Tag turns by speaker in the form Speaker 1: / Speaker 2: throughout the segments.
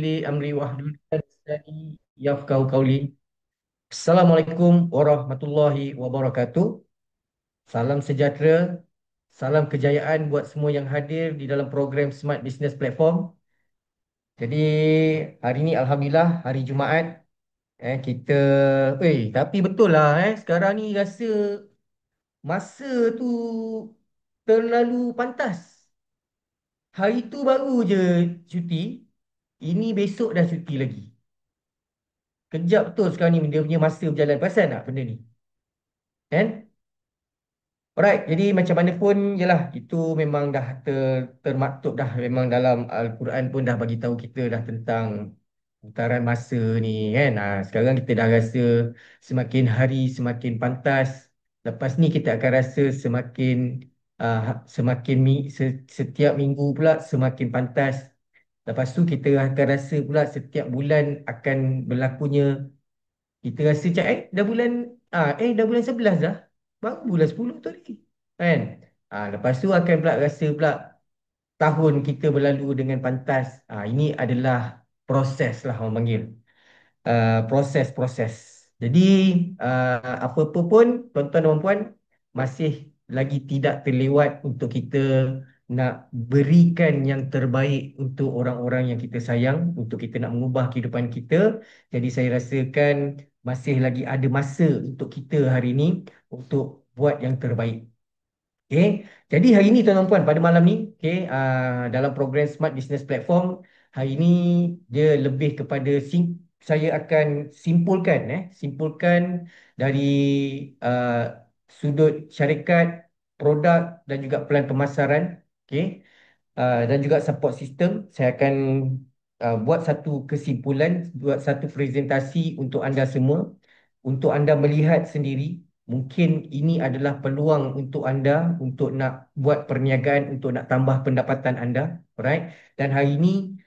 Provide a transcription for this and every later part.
Speaker 1: li amri wahlul 'uqdatam yafqahu qawli. Assalamualaikum warahmatullahi wabarakatuh. Salam sejahtera, salam kejayaan buat semua yang hadir di dalam program Smart Business Platform. Jadi hari ini Alhamdulillah hari Jumaat. Kita, tapi betul lah sekarang ni rasa masa tu terlalu pantas. Hari tu baru je cuti, ini besok dah cuti lagi. Kejap betul sekarang ni dia punya masa berjalan. Perasan tak benda ni? Kan? Alright, jadi macam mana pun jelah itu memang dah termaktub dah, memang dalam Al-Quran pun dah bagi tahu kita dah tentang putaran masa ni kan. Sekarang kita dah rasa semakin hari semakin pantas. Lepas ni kita akan rasa setiap minggu pula semakin pantas. Lepas tu kita akan rasa pula setiap bulan akan berlakunya. Kita rasa macam dah bulan 11 dah. Baru bulan 10 tu lagi. Kan? Lepas tu akan pula rasa pula tahun kita berlalu dengan pantas. Ini adalah proses lah orang panggil. Proses-proses. Jadi apa-apa pun tuan-tuan dan puan masih lagi tidak terlewat untuk kita nak berikan yang terbaik untuk orang-orang yang kita sayang, untuk kita nak mengubah kehidupan kita. Jadi saya rasakan masih lagi ada masa untuk kita hari ini untuk buat yang terbaik. Okay. Jadi hari ini tuan-tuan dan puan pada malam ni, okay, dalam program Smart Business Platform, hari ini dia lebih kepada saya akan simpulkan dari uh, sudut syarikat, produk dan juga pelan pemasaran, okay, dan juga support system. Saya akan buat satu kesimpulan, buat satu presentasi untuk anda semua, untuk anda melihat sendiri. Mungkin ini adalah peluang untuk anda untuk nak buat perniagaan, untuk nak tambah pendapatan anda. Alright. Dan hari ini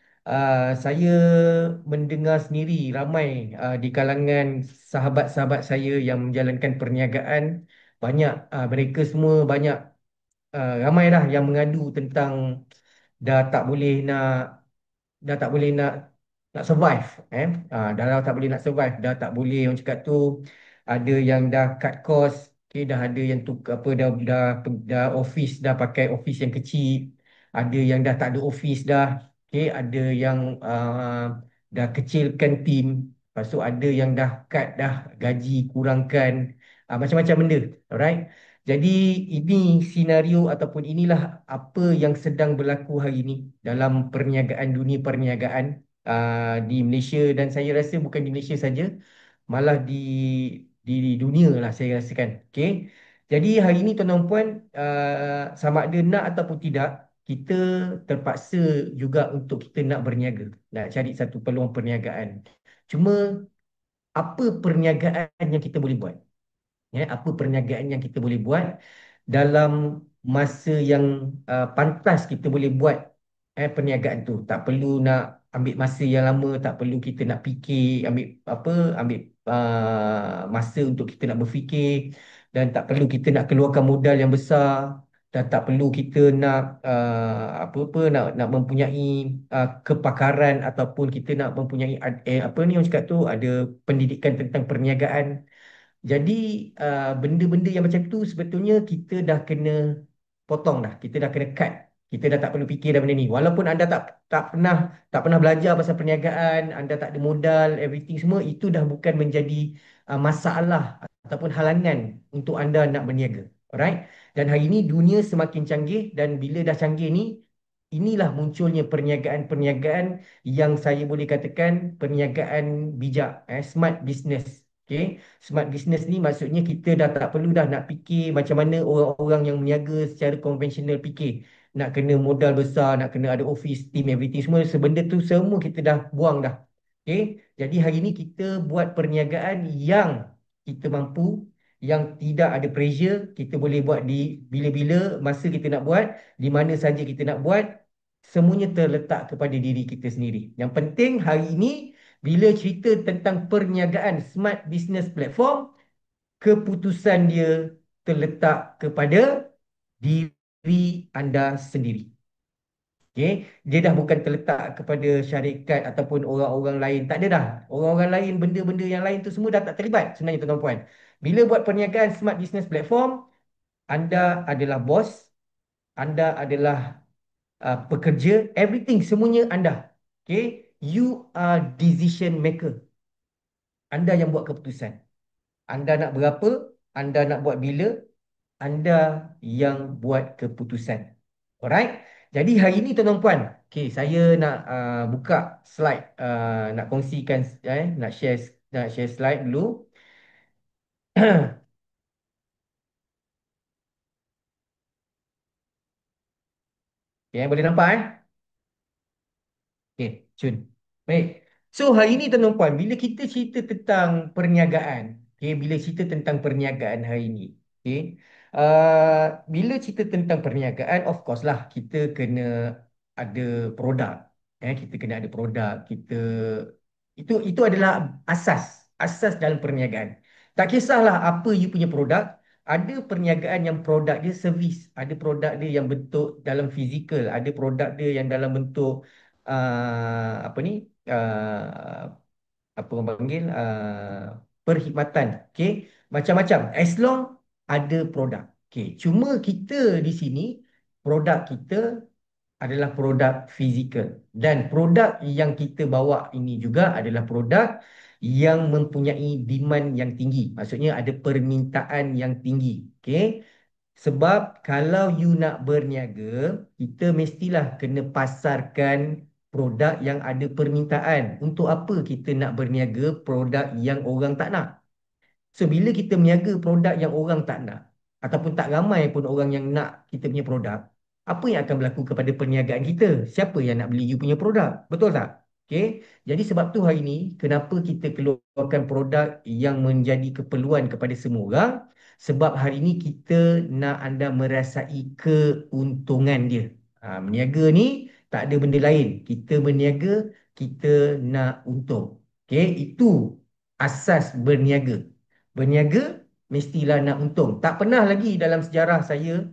Speaker 1: saya mendengar sendiri ramai di kalangan sahabat-sahabat saya yang menjalankan perniagaan. Mereka semua ramai dah yang mengadu tentang dah tak boleh nak dah tak boleh nak survive. Dah tak boleh nak survive, dah tak boleh, orang cakap tu ada yang dah cut cost, okay, dah ada yang tu apa dah office dah pakai office yang kecil, ada yang dah tak ada office dah, okay, ada yang dah kecilkan team, lepas tu ada yang dah cut dah gaji, kurangkan, macam-macam benda. Alright. Jadi ini senario ataupun inilah apa yang sedang berlaku hari ini dalam dunia perniagaan di Malaysia, dan saya rasa bukan di Malaysia saja, malah di dunia lah saya rasakan. Okay. Jadi hari ini tuan-tuan dan puan, sama ada nak ataupun tidak, kita terpaksa juga untuk kita nak berniaga, nak cari satu peluang perniagaan. Cuma apa perniagaan yang kita boleh buat? Apa perniagaan yang kita boleh buat dalam masa yang pantas kita boleh buat perniagaan tu. Tak perlu nak ambil masa yang lama, tak perlu kita nak fikir, ambil masa untuk kita nak berfikir, dan tak perlu kita nak keluarkan modal yang besar, dan tak perlu kita nak apa-apa nak mempunyai kepakaran, ataupun kita nak mempunyai apa ni orang cakap tu, ada pendidikan tentang perniagaan. Jadi benda-benda yang macam tu sebetulnya kita dah kena potong dah, kita dah kena cut. Kita dah tak perlu fikir dah benda ni. Walaupun anda tak pernah belajar pasal perniagaan, anda tak ada modal, everything semua itu dah bukan menjadi masalah ataupun halangan untuk anda nak berniaga. Alright? Dan hari ini dunia semakin canggih, dan bila dah canggih ni, inilah munculnya perniagaan-perniagaan yang saya boleh katakan perniagaan bijak, smart business. Okay. Smart business ni maksudnya kita dah tak perlu dah nak fikir macam mana orang-orang yang berniaga secara konvensional fikir. Nak kena modal besar, nak kena ada office, team, everything semua. Sebenda tu semua kita dah buang dah. Okay. Jadi hari ni kita buat perniagaan yang kita mampu, yang tidak ada pressure. Kita boleh buat di bila-bila masa kita nak buat, di mana saja kita nak buat. Semuanya terletak kepada diri kita sendiri. Yang penting hari ini bila cerita tentang perniagaan Smart Business Platform, keputusan dia terletak kepada diri anda sendiri. Okay? Dia dah bukan terletak kepada syarikat ataupun orang-orang lain. Tak ada dah. Orang-orang lain, benda-benda yang lain tu semua dah tak terlibat sebenarnya tuan-tuan puan. Bila buat perniagaan Smart Business Platform, anda adalah bos, anda adalah pekerja, everything semuanya anda. Okay? You are decision maker. Anda yang buat keputusan. Anda nak berapa, anda nak buat bila, anda yang buat keputusan. Alright? Jadi hari ini tuan-tuan puan, okay, saya nak buka slide, nak kongsikan, nak share slide dulu. Okay, boleh nampak Okay, cun. Baik. So hari ini tuan-tuan puan, bila kita cerita tentang perniagaan, okay, bila cerita tentang perniagaan hari ini, okay, bila cerita tentang perniagaan, of course lah kita kena ada produk, kita kena ada produk, itu adalah asas dalam perniagaan. Tak kisahlah apa you punya produk, ada perniagaan yang produk dia servis, ada produk dia yang bentuk dalam fizikal, ada produk dia yang dalam bentuk apa ni, apa orang panggil, perkhidmatan, okey, macam-macam, as long ada produk. Okey, cuma kita di sini, produk kita adalah produk fizikal, dan produk yang kita bawa ini juga adalah produk yang mempunyai demand yang tinggi, maksudnya ada permintaan yang tinggi. Okey, sebab kalau you nak berniaga, kita mestilah kena pasarkan produk yang ada permintaan. Untuk apa kita nak berniaga produk yang orang tak nak? So, bila kita meniaga produk yang orang tak nak, ataupun tak ramai pun orang yang nak kita punya produk, apa yang akan berlaku kepada perniagaan kita? Siapa yang nak beli you punya produk? Betul tak? Okay? Jadi sebab tu hari ni, kenapa kita keluarkan produk yang menjadi keperluan kepada semua orang? Sebab hari ni kita nak anda merasai keuntungan dia. Meniaga ni tak ada benda lain. Kita berniaga, kita nak untung. Okay? Itu asas berniaga. Berniaga mestilah nak untung. Tak pernah lagi dalam sejarah saya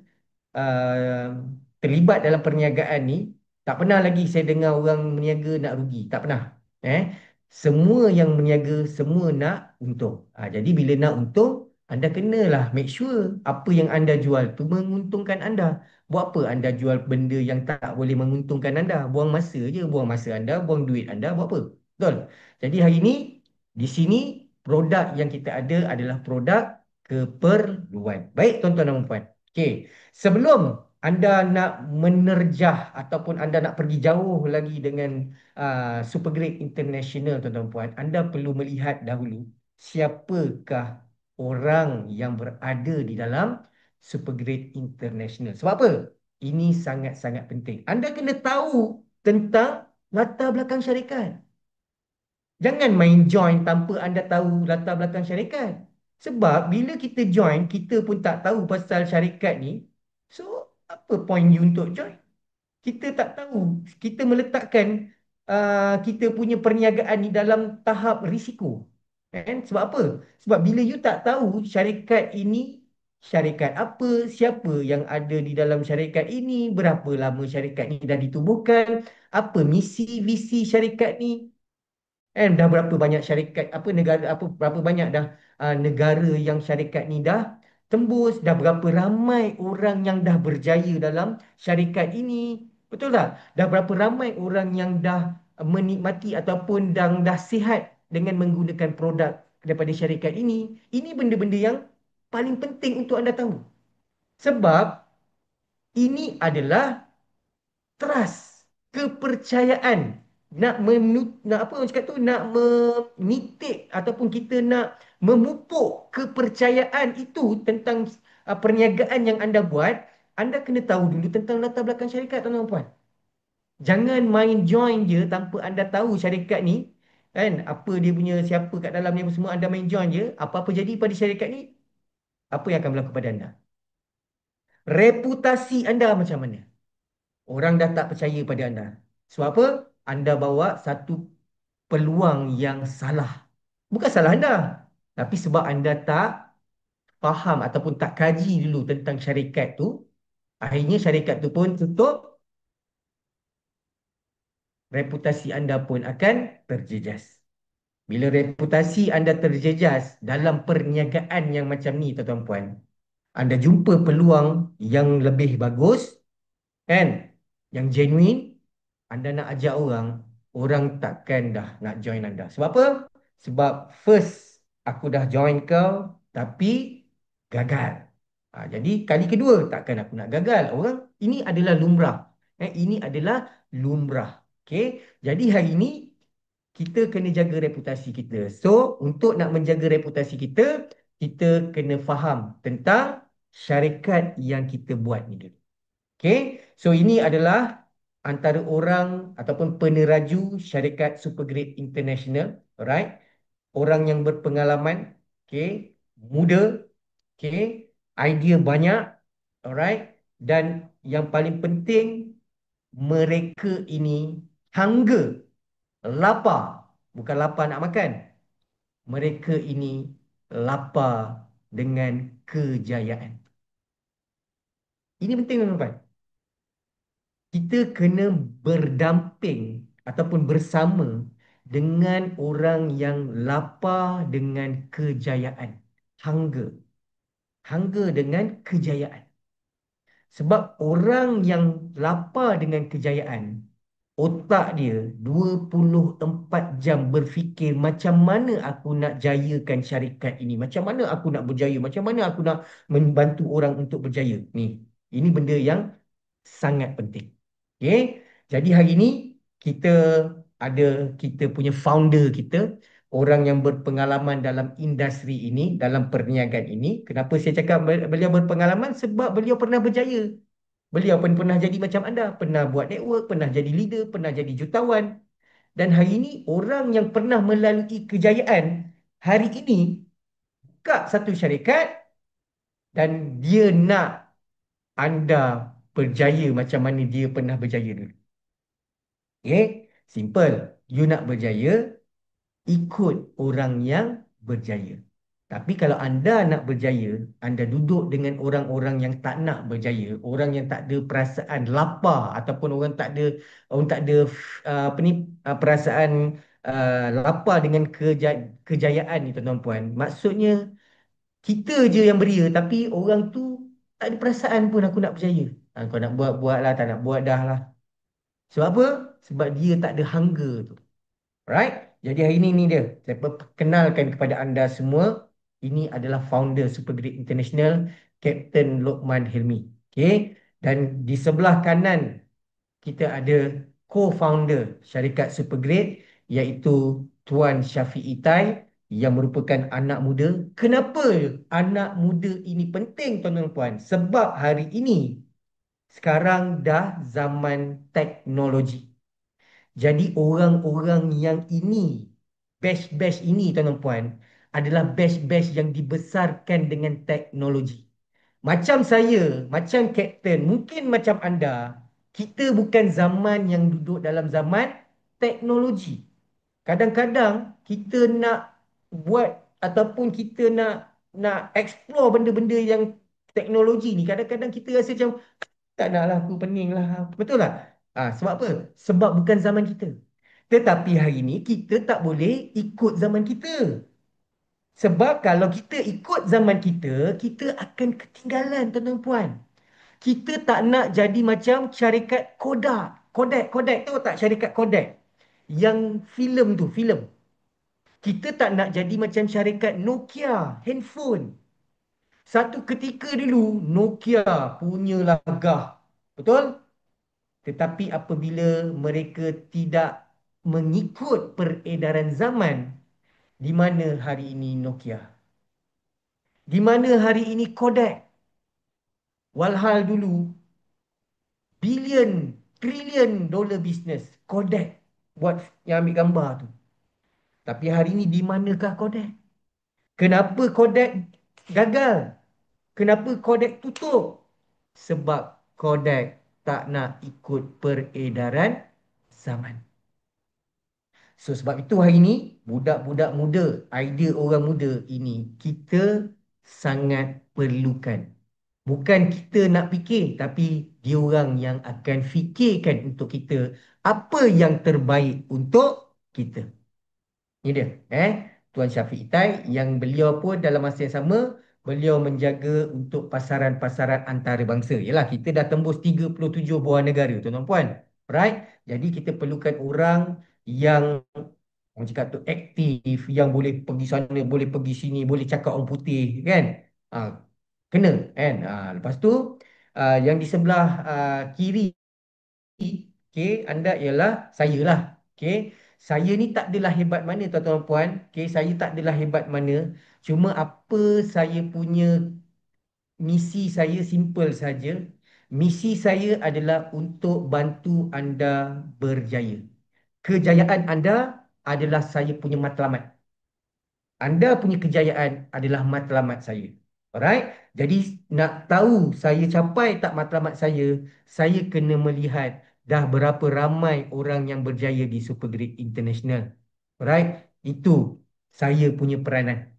Speaker 1: uh, terlibat dalam perniagaan ni, tak pernah lagi saya dengar orang berniaga nak rugi. Tak pernah. Eh? Semua yang berniaga, semua nak untung. Jadi bila nak untung, anda kenalah make sure apa yang anda jual tu menguntungkan anda. Buat apa anda jual benda yang tak boleh menguntungkan anda? Buang masa je, buang masa anda, buang duit anda, buat apa? Betul? Jadi hari ini, di sini, produk yang kita ada adalah produk keperluan. Baik tuan-tuan dan puan. Okey, sebelum anda nak menerjah ataupun anda nak pergi jauh lagi dengan Supergrade International, tuan-tuan puan, anda perlu melihat dahulu siapakah orang yang berada di dalam Supergrade International. Sebab apa? Ini sangat-sangat penting. Anda kena tahu tentang latar belakang syarikat. Jangan main join tanpa anda tahu latar belakang syarikat. Sebab bila kita join, kita pun tak tahu pasal syarikat ni. So, apa point you untuk join? Kita tak tahu. Kita meletakkan kita punya perniagaan ni dalam tahap risiko. Kan? Sebab apa? Sebab bila you tak tahu syarikat ini, syarikat apa, siapa yang ada di dalam syarikat ini, berapa lama syarikat ni dah ditubuhkan, apa misi, visi syarikat ni, dah berapa banyak syarikat, apa negara, apa berapa banyak dah negara yang syarikat ni dah tembus, dah berapa ramai orang yang dah berjaya dalam syarikat ini. Betul tak? Dah berapa ramai orang yang dah menikmati ataupun dah sihat dengan menggunakan produk daripada syarikat ini. Ini benda-benda yang paling penting untuk anda tahu. Sebab ini adalah trust, kepercayaan, nak apa orang cakap tu, nak menitik ataupun kita nak memupuk kepercayaan itu tentang perniagaan yang anda buat. Anda kena tahu dulu tentang latar belakang syarikat, tuan-tuan dan puan. Jangan main join je tanpa anda tahu syarikat ni, kan, apa dia punya, siapa kat dalam ni, apa semua, anda main join je, apa-apa jadi pada syarikat ni, apa yang akan berlaku pada anda? Reputasi anda macam mana? Orang dah tak percaya pada anda. Sebab apa? Anda bawa satu peluang yang salah. Bukan salah anda. Tapi sebab anda tak faham ataupun tak kaji dulu tentang syarikat tu, akhirnya syarikat tu pun tutup, reputasi anda pun akan terjejas. Bila reputasi anda terjejas dalam perniagaan yang macam ni, tuan-tuan puan, anda jumpa peluang yang lebih bagus, kan? Yang genuine, anda nak ajak orang, orang takkan dah nak join anda. Sebab apa? Sebab first, aku dah join kau, tapi gagal. Jadi kali kedua, takkan aku nak gagal. Orang, ini adalah lumrah. Ini adalah lumrah. Okay? Jadi hari ini, kita kena jaga reputasi kita. So, untuk nak menjaga reputasi kita, kita kena faham tentang syarikat yang kita buat ni dulu. Okay, so ini adalah antara orang ataupun peneraju syarikat Supergrade International, alright? Orang yang berpengalaman, okay, muda, okay, idea banyak, alright? Dan yang paling penting, mereka ini hunger, lapar, bukan lapar nak makan. Mereka ini lapar dengan kejayaan. Ini penting, tuan-tuan. Kita kena berdamping ataupun bersama dengan orang yang lapar dengan kejayaan. Hunger. Hunger dengan kejayaan. Sebab orang yang lapar dengan kejayaan, otak dia 24 jam berfikir macam mana aku nak jayakan syarikat ini, macam mana aku nak berjaya, macam mana aku nak membantu orang untuk berjaya. Ni, ini benda yang sangat penting. Okay? Jadi hari ini kita ada kita punya founder kita, orang yang berpengalaman dalam industri ini, dalam perniagaan ini. Kenapa saya cakap beliau berpengalaman? Sebab beliau pernah berjaya. Beliau pun pernah jadi macam anda, pernah buat network, pernah jadi leader, pernah jadi jutawan. Dan hari ini orang yang pernah melalui kejayaan, hari ini buka satu syarikat dan dia nak anda berjaya macam mana dia pernah berjaya dulu. Okay? Simple. You nak berjaya, ikut orang yang berjaya. Tapi kalau anda nak berjaya, anda duduk dengan orang-orang yang tak nak berjaya, orang yang tak ada perasaan lapar ataupun orang tak ada apa ni perasaan lapar dengan kejayaan ni, tuan-tuan puan. Maksudnya kita je yang beria tapi orang tu tak ada perasaan pun aku nak berjaya. Kau nak buat buatlah, tak nak buat dah lah. Sebab apa? Sebab dia tak ada hunger tu. Right? Jadi hari ini ni dia. Saya perkenalkan kepada anda semua. Ini adalah founder Supergrade International, Captain Lokman Hilmi. Okay? Dan di sebelah kanan kita ada co-founder syarikat Supergrade, iaitu Tuan Syafiq Tai yang merupakan anak muda. Kenapa anak muda ini penting, tuan-tuan dan puan? Sebab hari ini sekarang dah zaman teknologi. Jadi orang-orang yang ini, batch-batch ini, tuan-tuan puan, adalah batch-batch yang dibesarkan dengan teknologi. Macam saya, macam Kapten, mungkin macam anda, kita bukan zaman yang duduk dalam zaman teknologi. Kadang-kadang kita nak buat ataupun kita nak explore benda-benda yang teknologi ni. Kadang-kadang kita rasa macam tak nak lah, aku pening lah. Betul tak? Sebab apa? Sebab bukan zaman kita. Tetapi hari ini kita tak boleh ikut zaman kita. Sebab kalau kita ikut zaman kita, kita akan ketinggalan, tuan-tuan puan. Kita tak nak jadi macam syarikat Kodak. Kodak tahu tak syarikat Kodak? Yang filem tu, filem. Kita tak nak jadi macam syarikat Nokia, handphone. Satu ketika dulu, Nokia punya gagah. Betul? Tetapi apabila mereka tidak mengikut peredaran zaman, di mana hari ini Nokia? Di mana hari ini Kodak? Walhal dulu, bilion, trilion dolar bisnes Kodak buat yang ambil gambar tu. Tapi hari ini di manakah Kodak? Kenapa Kodak gagal? Kenapa Kodak tutup? Sebab Kodak tak nak ikut peredaran zaman. So sebab itu hari ini budak-budak muda, idea orang muda ini kita sangat perlukan. Bukan kita nak fikir, tapi dia orang yang akan fikirkan untuk kita apa yang terbaik untuk kita. Ini dia, Tuan Syafiq Itai yang beliau pun dalam masa yang sama, beliau menjaga untuk pasaran-pasaran antarabangsa. Yalah, kita dah tembus 37 buah negara, tuan-tuan puan. Right? Jadi kita perlukan orang yang orang cakap tu aktif, yang boleh pergi sana, boleh pergi sini, boleh cakap orang putih, kan? Ha, kena, kan? Lepas tu, yang di sebelah kiri, okey, anda ialah saya lah. Okey. Saya ni tak adalah hebat mana tuan-tuan puan. Okey, saya tak adalah hebat mana. Cuma apa saya punya misi saya simple saja. Misi saya adalah untuk bantu anda berjaya. Kejayaan anda adalah saya punya matlamat. Anda punya kejayaan adalah matlamat saya. Alright? Jadi nak tahu saya capai tak matlamat saya kena melihat dah berapa ramai orang yang berjaya di Supergrade International. Alright? Itu saya punya peranan.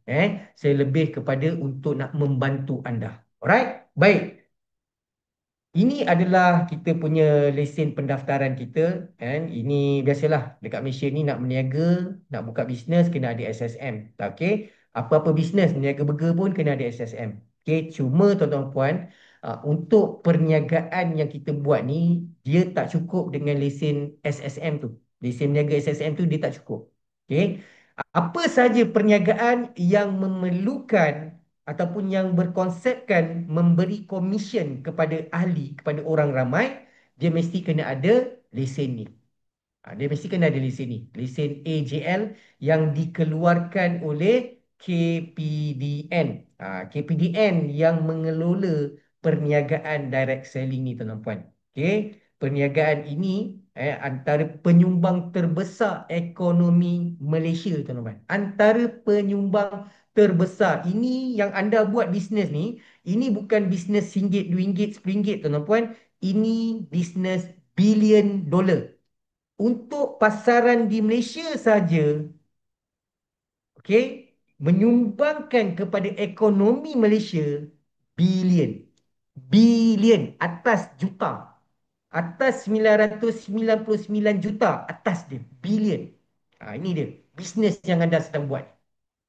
Speaker 1: Saya lebih kepada untuk nak membantu anda. Alright? Baik. Ini adalah kita punya lesen pendaftaran kita, kan. Ini biasalah dekat Malaysia ni nak berniaga, nak buka bisnes kena ada SSM. Okey. Apa-apa bisnes berniaga burger pun kena ada SSM. Okey, cuma tuan-tuan puan, untuk perniagaan yang kita buat ni dia tak cukup dengan lesen SSM tu. Lesen berniaga SSM tu dia tak cukup. Okey. Apa saja perniagaan yang memerlukan ataupun yang berkonsepkan memberi komisen kepada ahli, kepada orang ramai, dia mesti kena ada lesen ni. Dia mesti kena ada lesen ni. Lesen AJL yang dikeluarkan oleh KPDN. KPDN yang mengelola perniagaan direct selling ni, tuan-tuan puan. Okey, perniagaan ini antara penyumbang terbesar ekonomi Malaysia, tuan-tuan puan. Antara penyumbang terbesar. Ini yang anda buat bisnes ni, ini bukan bisnes RM1, RM2, RM10, tuan-tuan puan. Ini bisnes bilion dolar. Untuk pasaran di Malaysia saja, okey, menyumbangkan kepada ekonomi Malaysia bilion. Bilion atas juta. Atas 999 juta atas dia. Bilion. Ini dia. Bisnes yang anda sedang buat.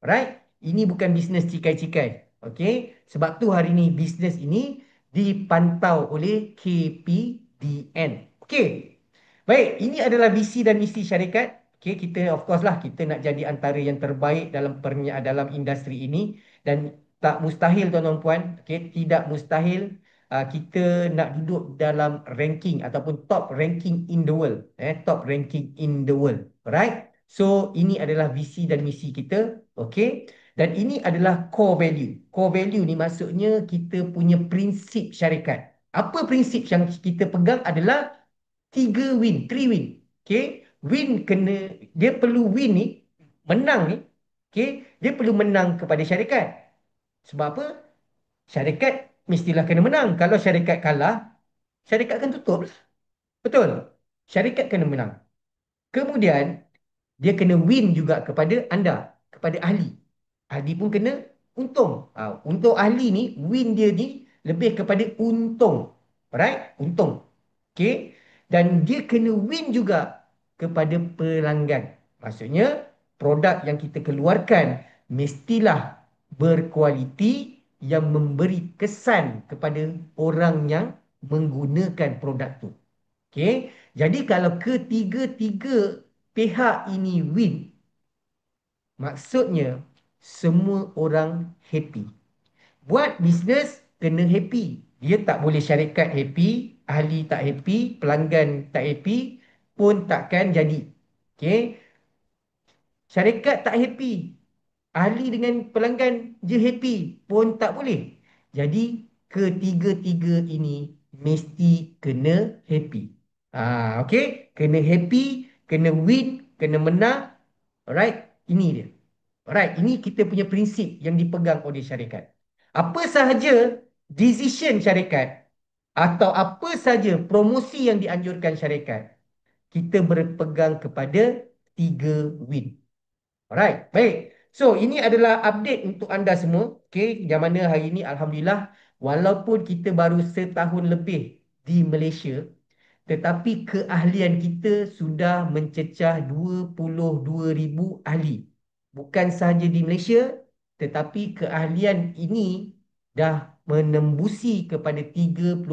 Speaker 1: Alright? Ini bukan bisnes cikai-cikai. Okey? Sebab tu hari ini bisnes ini dipantau oleh KPDN. Okey. Baik, ini adalah visi dan misi syarikat. Okey, kita of course lah kita nak jadi antara yang terbaik dalam industri ini dan tak mustahil tuan-tuan puan, okey, tidak mustahil kita nak duduk dalam ranking ataupun top ranking in the world, top ranking in the world. Alright? So, ini adalah visi dan misi kita, okey? Dan ini adalah core value. Core value ni maksudnya kita punya prinsip syarikat. Apa prinsip yang kita pegang adalah 3 win, 3 win. Okay. Win kena, dia perlu win ni, menang ni. Okay. Dia perlu menang kepada syarikat. Sebab apa? Syarikat mestilah kena menang. Kalau syarikat kalah, syarikat akan tutup. Betul. Syarikat kena menang. Kemudian, dia kena win juga kepada anda, kepada ahli. Ahli pun kena untung. Untuk ahli ni, win dia ni lebih kepada untung. Alright? Untung. Okay? Dan dia kena win juga kepada pelanggan. Maksudnya, produk yang kita keluarkan mestilah berkualiti yang memberi kesan kepada orang yang menggunakan produk tu. Okay? Jadi kalau ketiga-tiga pihak ini win, maksudnya semua orang happy. Buat bisnes kena happy. Dia tak boleh syarikat happy, ahli tak happy, pelanggan tak happy, pun takkan jadi. Okay? Syarikat tak happy, ahli dengan pelanggan je happy, pun tak boleh. Jadi ketiga-tiga ini mesti kena happy. Okay? Kena happy, kena win, kena menang. Alright? Ini dia. Alright, ini kita punya prinsip yang dipegang oleh syarikat. Apa sahaja decision syarikat atau apa sahaja promosi yang dianjurkan syarikat, kita berpegang kepada 3 win. Alright, baik. So, ini adalah update untuk anda semua. Okay, yang mana hari ini Alhamdulillah, walaupun kita baru setahun lebih di Malaysia, tetapi keahlian kita sudah mencecah 22,000 ahli. Bukan sahaja di Malaysia, tetapi keahlian ini dah menembusi kepada 37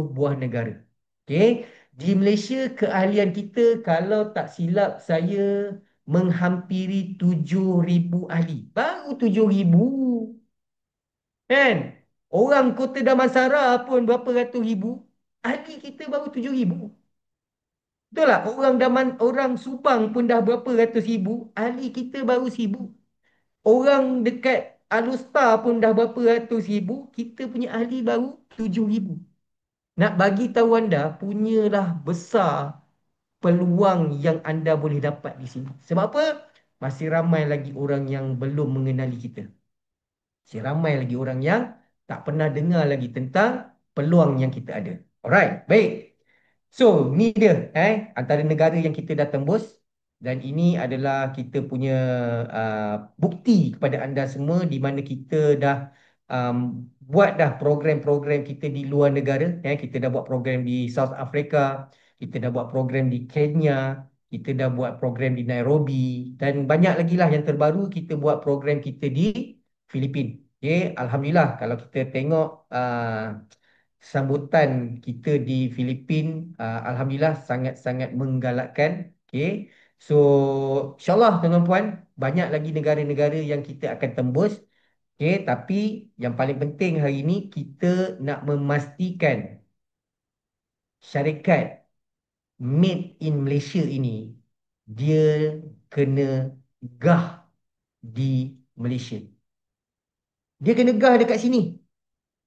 Speaker 1: buah negara. Okey, di Malaysia keahlian kita kalau tak silap saya menghampiri 7,000 ahli. Baru 7,000. Kan? Orang Kota Damansara pun berapa ratus ribu. Ahli kita baru 7,000. Betul tak? Orang Subang pun dah berapa ratus ribu. Ahli kita baru 1,000. Orang dekat Alustar pun dah berapa ratus ribu. Kita punya ahli baru 7,000. Nak bagi tahu anda, punyalah besar peluang yang anda boleh dapat di sini. Sebab apa? Masih ramai lagi orang yang belum mengenali kita. Masih ramai lagi orang yang tak pernah dengar lagi tentang peluang yang kita ada. Alright, baik. So, ni dia antara negara yang kita dah tembus, dan ini adalah kita punya bukti kepada anda semua di mana kita dah um, buat dah program-program kita di luar negara. Kita dah buat program di South Africa, kita dah buat program di Kenya, kita dah buat program di Nairobi, dan banyak lagi lah yang terbaru kita buat program kita di Filipina. Okay, Alhamdulillah kalau kita tengok sambutan kita di Filipina, Alhamdulillah sangat-sangat menggalakkan. Okay. So, insyaAllah tuan-tuan puan, banyak lagi negara-negara yang kita akan tembus. Okay. Tapi yang paling penting hari ini, kita nak memastikan syarikat made in Malaysia ini, dia kena gah di Malaysia. Dia kena gah dekat sini.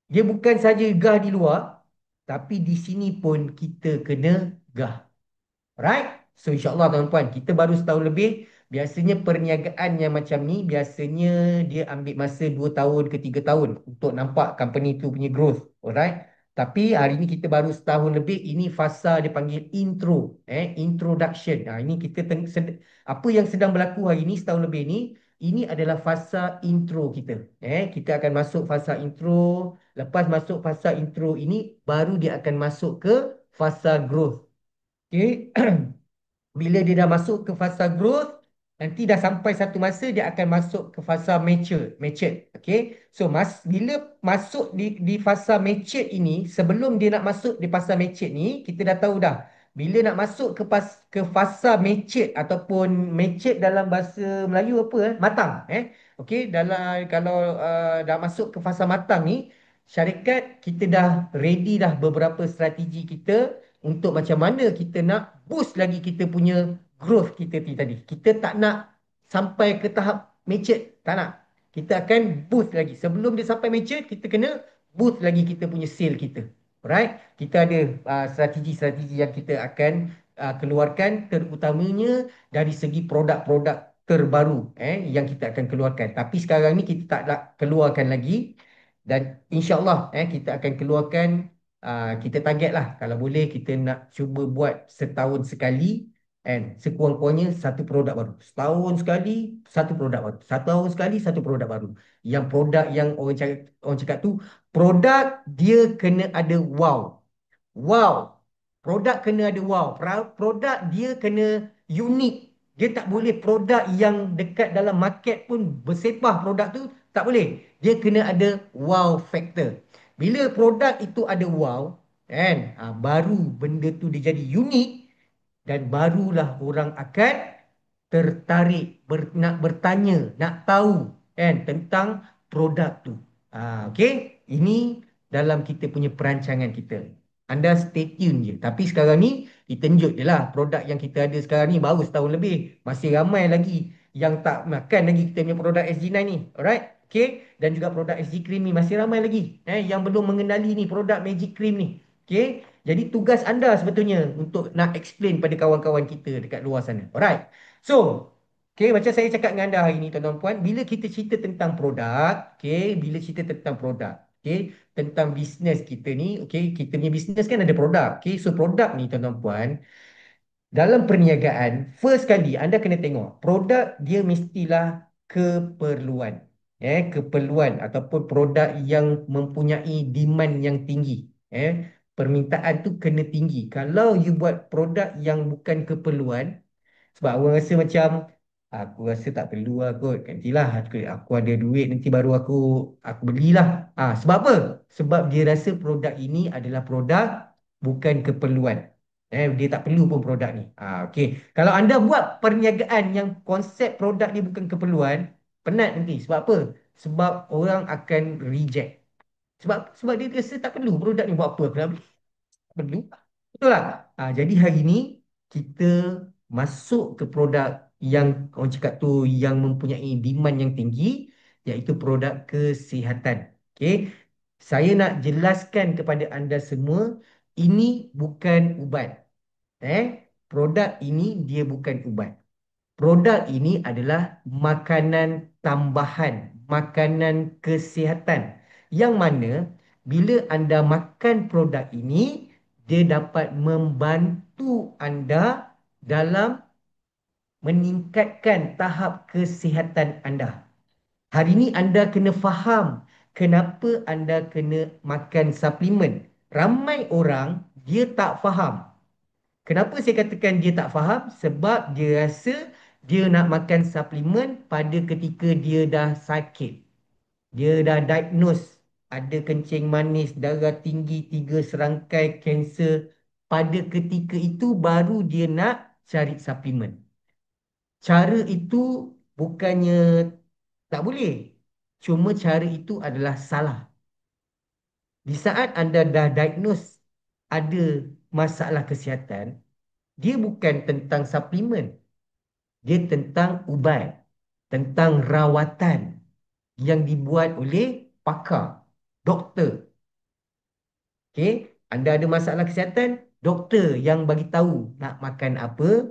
Speaker 1: Dia bukan saja gah di luar, tapi di sini pun kita kena gah. Right? So insyaAllah tuan-tuan, kita baru setahun lebih. Biasanya perniagaan yang macam ni, biasanya dia ambil masa 2 tahun ke 3 tahun untuk nampak company tu punya growth. Alright? Tapi hari ni kita baru setahun lebih. Ini fasa dia panggil intro. Introduction. Ini kita apa yang sedang berlaku hari ni setahun lebih ni, ini adalah fasa intro kita. Kita akan masuk fasa intro. Lepas masuk fasa intro ini, baru dia akan masuk ke fasa growth. Okay. Bila dia dah masuk ke fasa growth, nanti dah sampai satu masa dia akan masuk ke fasa matured. Okay. So bila masuk di fasa matured ini, sebelum dia nak masuk di fasa matured ni, kita dah tahu dah. Bila nak masuk ke fasa matured ataupun matured dalam bahasa Melayu apa? Matang. Okay. Kalau dah masuk ke fasa matang ni, syarikat kita dah ready dah beberapa strategi kita untuk macam mana kita nak boost lagi kita punya growth kita tadi. Kita tak nak sampai ke tahap mature, tak nak. Kita akan boost lagi. Sebelum dia sampai mature, kita kena boost lagi kita punya sale kita. Alright? Kita ada strategi-strategi yang kita akan keluarkan, terutamanya dari segi produk-produk terbaru yang kita akan keluarkan. Tapi sekarang ni kita tak nak keluarkan lagi, dan insya-Allah kita akan keluarkan. Kita target lah kalau boleh kita nak cuba buat setahun sekali, and sekurang-kurangnya satu produk baru. Setahun sekali satu produk baru. Satu tahun sekali satu produk baru. Yang produk yang orang cakap tu, produk dia kena ada wow. Wow. Produk kena ada wow. Produk dia kena unik. Dia tak boleh produk yang dekat dalam market pun bersepah produk tu. Tak boleh. Dia kena ada wow factor. Bila produk itu ada wow, kan? Baru benda tu dia jadi unik, dan barulah orang akan tertarik, nak bertanya, nak tahu kan tentang produk tu. Okey, ini dalam kita punya perancangan kita. Anda stay tune je. Tapi sekarang ni kita tunjuk je lah produk yang kita ada sekarang ni baru setahun lebih. Masih ramai lagi yang tak makan lagi kita punya produk SG9 ni. Alright? Okay. Dan juga produk SG Cream ni masih ramai lagi yang belum mengenali ni produk Magic Cream ni. Okay. Jadi tugas anda sebetulnya untuk nak explain pada kawan-kawan kita dekat luar sana. Alright. So, okay, macam saya cakap dengan anda hari ni tuan-tuan puan, bila kita cerita tentang produk, okay, bila cerita tentang produk, okay, tentang bisnes kita ni, okay, kita punya bisnes kan ada produk, okay, so produk ni tuan-tuan puan, dalam perniagaan, first kali anda kena tengok, produk dia mestilah keperluan. Keperluan ataupun produk yang mempunyai demand yang tinggi. Permintaan tu kena tinggi. Kalau you buat produk yang bukan keperluan, sebab orang rasa macam aku rasa tak perlu lah kot. Nantilah aku ada duit nanti baru aku belilah. Sebab apa? Sebab dia rasa produk ini adalah produk bukan keperluan. Dia tak perlu pun produk ni. Okey. Kalau anda buat perniagaan yang konsep produk ni bukan keperluan, penat nanti. Sebab apa? Sebab orang akan reject. Sebab dia rasa tak perlu produk ni, buat apa aku nak beli? Perlu. Betul tak? Jadi hari ni kita masuk ke produk yang orang cakap tu yang mempunyai demand yang tinggi, iaitu produk kesihatan. Okey. Saya nak jelaskan kepada anda semua, ini bukan ubat. Produk ini dia bukan ubat. Produk ini adalah makanan tambahan, makanan kesihatan. Yang mana bila anda makan produk ini, dia dapat membantu anda dalam meningkatkan tahap kesihatan anda. Hari ini anda kena faham kenapa anda kena makan suplemen. Ramai orang dia tak faham. Kenapa saya katakan dia tak faham? Sebab dia rasa dia nak makan suplemen pada ketika dia dah sakit. Dia dah diagnose ada kencing manis, darah tinggi, 3 serangkai kanser. Pada ketika itu baru dia nak cari suplemen. Cara itu bukannya tak boleh. Cuma cara itu adalah salah. Di saat anda dah diagnose ada masalah kesihatan, dia bukan tentang suplemen. Dia tentang ubat, tentang rawatan yang dibuat oleh pakar, doktor. Okey, anda ada masalah kesihatan, doktor yang bagi tahu nak makan apa,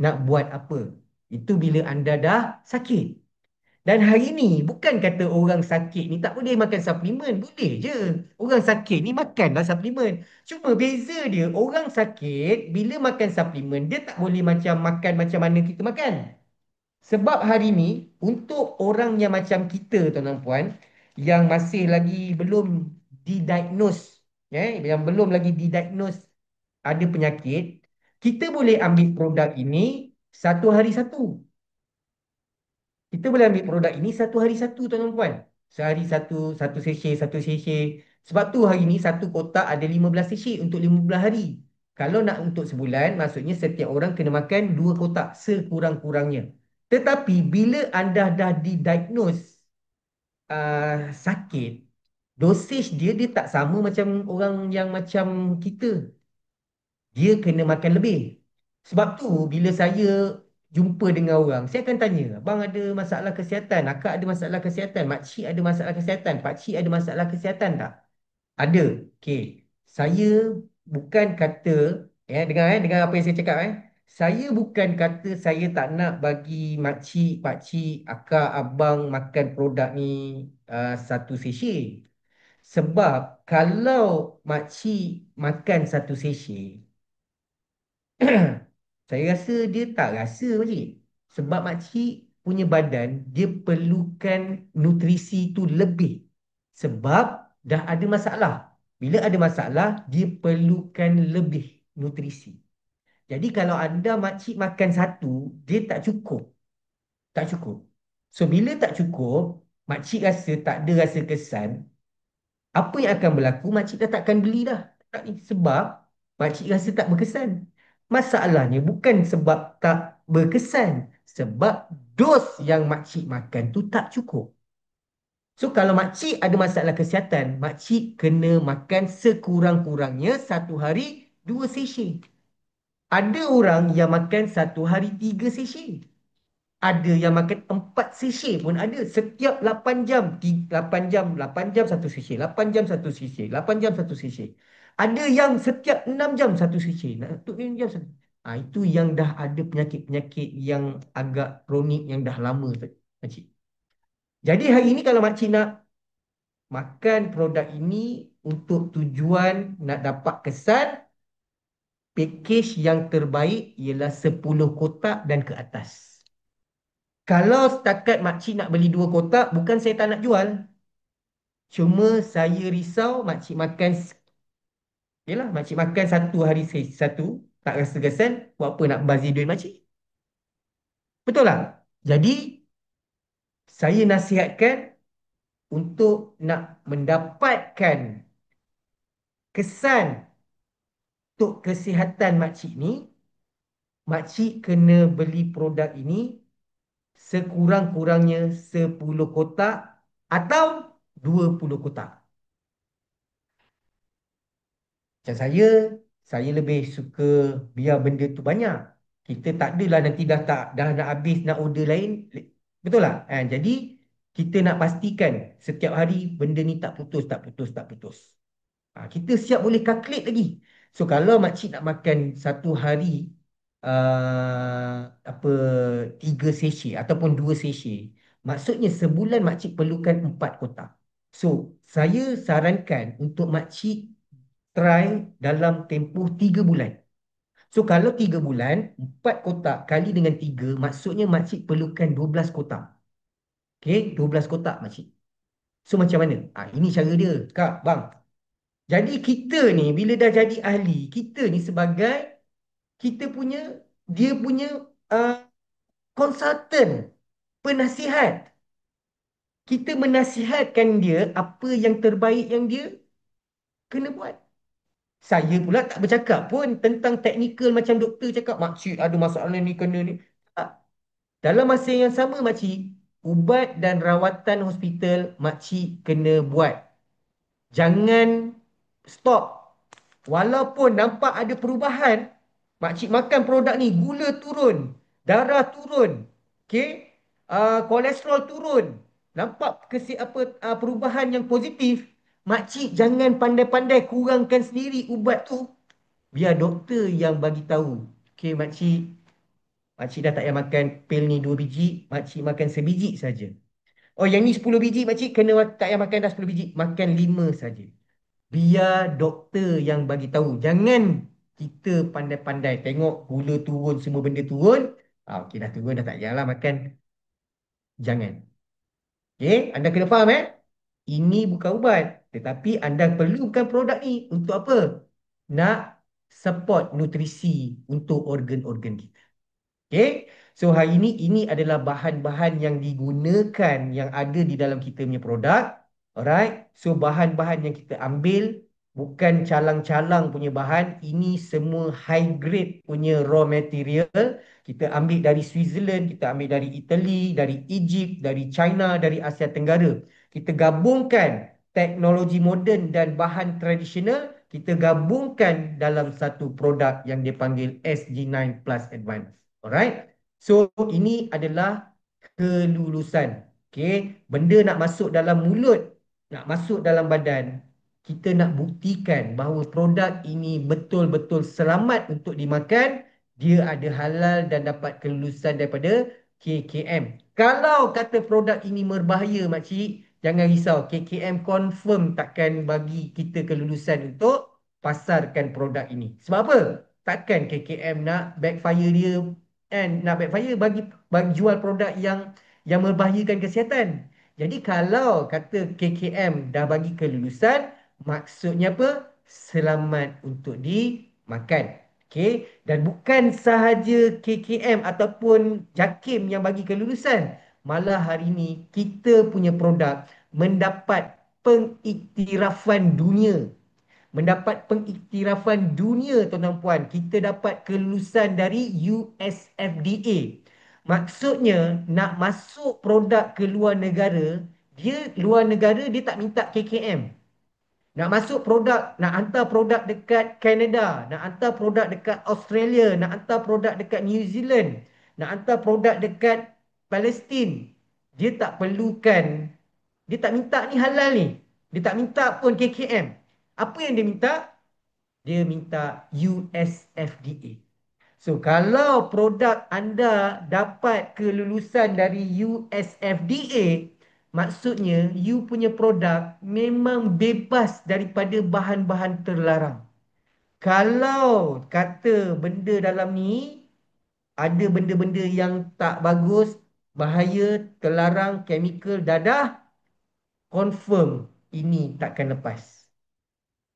Speaker 1: nak buat apa. Itu bila anda dah sakit. Dan hari ni bukan kata orang sakit ni tak boleh makan suplemen, boleh je. Orang sakit ni makanlah suplemen. Cuma beza dia, orang sakit bila makan suplemen dia tak boleh macam makan macam mana kita makan. Sebab hari ni, untuk orang yang macam kita, tuan-tuan puan, yang masih lagi belum didiagnose, yang belum lagi didiagnose ada penyakit, kita boleh ambil produk ini satu hari satu. Kita boleh ambil produk ini satu hari satu, tuan-tuan puan. Sehari satu, satu sachet, satu sachet. Sebab tu hari ni satu kotak ada 15 sachet untuk 15 hari. Kalau nak untuk sebulan, maksudnya setiap orang kena makan 2 kotak sekurang-kurangnya. Tetapi bila anda dah didiagnose sakit, dosage dia tak sama macam orang yang macam kita. Dia kena makan lebih. Sebab tu bila saya jumpa dengan orang, saya akan tanya, abang ada masalah kesihatan, akak ada masalah kesihatan, makcik ada masalah kesihatan, pakcik ada masalah kesihatan tak? Ada. Okey. Saya bukan kata, dengar apa yang saya cakap. Saya bukan kata saya tak nak bagi makcik, pakcik, akak, abang makan produk ni satu sachet. Sebab kalau makcik makan satu sachet, saya rasa dia tak rasa makcik. Sebab makcik punya badan, dia perlukan nutrisi tu lebih. Sebab dah ada masalah. Bila ada masalah, dia perlukan lebih nutrisi. Jadi kalau anda makcik makan satu, dia tak cukup. Tak cukup. So bila tak cukup, makcik rasa tak ada rasa kesan, apa yang akan berlaku? Makcik dah takkan beli dah. Tak ni. Sebab makcik rasa tak berkesan. Masalahnya bukan sebab tak berkesan. Sebab dos yang makcik makan tu tak cukup. So kalau makcik ada masalah kesihatan, makcik kena makan sekurang-kurangnya satu hari 2 sachet. Ada orang yang makan satu hari 3 sachet. Ada yang makan 4 sachet pun ada. Setiap 8 jam. 8 jam, 8 jam satu sachet. 8 jam satu sachet. 8 jam satu sachet. Ada yang setiap 6 jam satu sachet. Untuk 6 jam satu. Itu yang dah ada penyakit-penyakit yang agak kronik, yang dah lama tu, makcik. Jadi hari ini kalau makcik nak makan produk ini untuk tujuan nak dapat kesan, package yang terbaik ialah 10 kotak dan ke atas. Kalau setakat makcik nak beli 2 kotak, bukan saya tak nak jual. Cuma saya risau makcik makan, yelah, makcik makan satu hari satu, tak rasa kesan, buat apa nak bazir duit makcik? Betul tak? Jadi, saya nasihatkan untuk nak mendapatkan kesan untuk kesihatan makcik ni, makcik kena beli produk ini sekurang-kurangnya 10 kotak atau 20 kotak. Macam saya lebih suka biar benda tu banyak. Kita tak adalah nanti dah nak habis nak order lain. Betul tak? Jadi kita nak pastikan setiap hari benda ni tak putus, tak putus, tak putus. Kita siap boleh kalkulate lagi. So kalau makcik nak makan satu hari apa 3 sachet ataupun 2 sachet, maksudnya sebulan makcik perlukan 4 kotak. So saya sarankan untuk makcik try dalam tempoh 3 bulan. So kalau 3 bulan, 4 kotak kali dengan 3, maksudnya makcik perlukan 12 kotak. Okay, 12 kotak makcik. So macam mana? Ini cara dia, Kak, Bang. Jadi kita ni bila dah jadi ahli, kita ni sebagai kita punya dia punya uh, konsultan, penasihat. Kita menasihatkan dia apa yang terbaik yang dia kena buat. Saya pula tak bercakap pun tentang teknikal macam doktor cakap, makcik ada masalah ni kena ni. Tak. Dalam masa yang sama makcik, ubat dan rawatan hospital makcik kena buat. Jangan stop. Walaupun nampak ada perubahan, makcik makan produk ni, gula turun, darah turun, okey, kolesterol turun. Nampak perubahan yang positif, makcik jangan pandai-pandai kurangkan sendiri ubat tu. Biar doktor yang bagi tahu. Okey, makcik, makcik dah tak payah makan pil ni 2 biji, makcik makan sebiji saja. Oh, yang ni 10 biji, makcik kena tak payah makan dah 10 biji, makan 5 saja. Biar doktor yang bagi tahu. Jangan kita pandai-pandai tengok gula turun, semua benda turun. Okey, dah turun, dah tak payahlah makan. Jangan. Okey, anda kena faham Ini bukan ubat. Tetapi anda perlukan produk ni untuk apa? Nak support nutrisi untuk organ-organ kita. Okay. So hari ini adalah bahan-bahan yang digunakan yang ada di dalam kita punya produk. Alright. So bahan-bahan yang kita ambil bukan calang-calang punya bahan. Ini semua high grade punya raw material. Kita ambil dari Switzerland, kita ambil dari Italy, dari Egypt, dari China, dari Asia Tenggara. Kita gabungkan teknologi moden dan bahan tradisional, kita gabungkan dalam satu produk yang dipanggil SG9 Plus Advance. Alright. So ini adalah kelulusan. Okay. Benda nak masuk dalam mulut, nak masuk dalam badan, kita nak buktikan bahawa produk ini betul-betul selamat untuk dimakan. Dia ada halal dan dapat kelulusan daripada KKM. Kalau kata produk ini berbahaya, makcik, jangan risau. KKM confirm takkan bagi kita kelulusan untuk pasarkan produk ini. Sebab apa? Takkan KKM nak backfire dia, nak backfire bagi jual produk yang membahayakan kesihatan. Jadi kalau kata KKM dah bagi kelulusan, maksudnya apa? Selamat untuk dimakan. Okey, dan bukan sahaja KKM ataupun JAKIM yang bagi kelulusan. Malah hari ini kita punya produk mendapat pengiktirafan dunia, mendapat pengiktirafan dunia, tuan-tuan puan. Kita dapat kelulusan dari USFDA. Maksudnya nak masuk produk ke luar negara, luar negara dia tak minta KKM. Nak masuk produk, nak hantar produk dekat Canada, nak hantar produk dekat Australia, nak hantar produk dekat New Zealand, nak hantar produk dekat Palestin. Dia tak perlukan, dia tak minta ni halal ni. Dia tak minta pun KKM. Apa yang dia minta? Dia minta USFDA. So, kalau produk anda dapat kelulusan dari USFDA, maksudnya you punya produk memang bebas daripada bahan-bahan terlarang. Kalau kata benda dalam ni ada benda-benda yang tak bagus, bahaya, terlarang, chemical, dadah, confirm ini takkan lepas.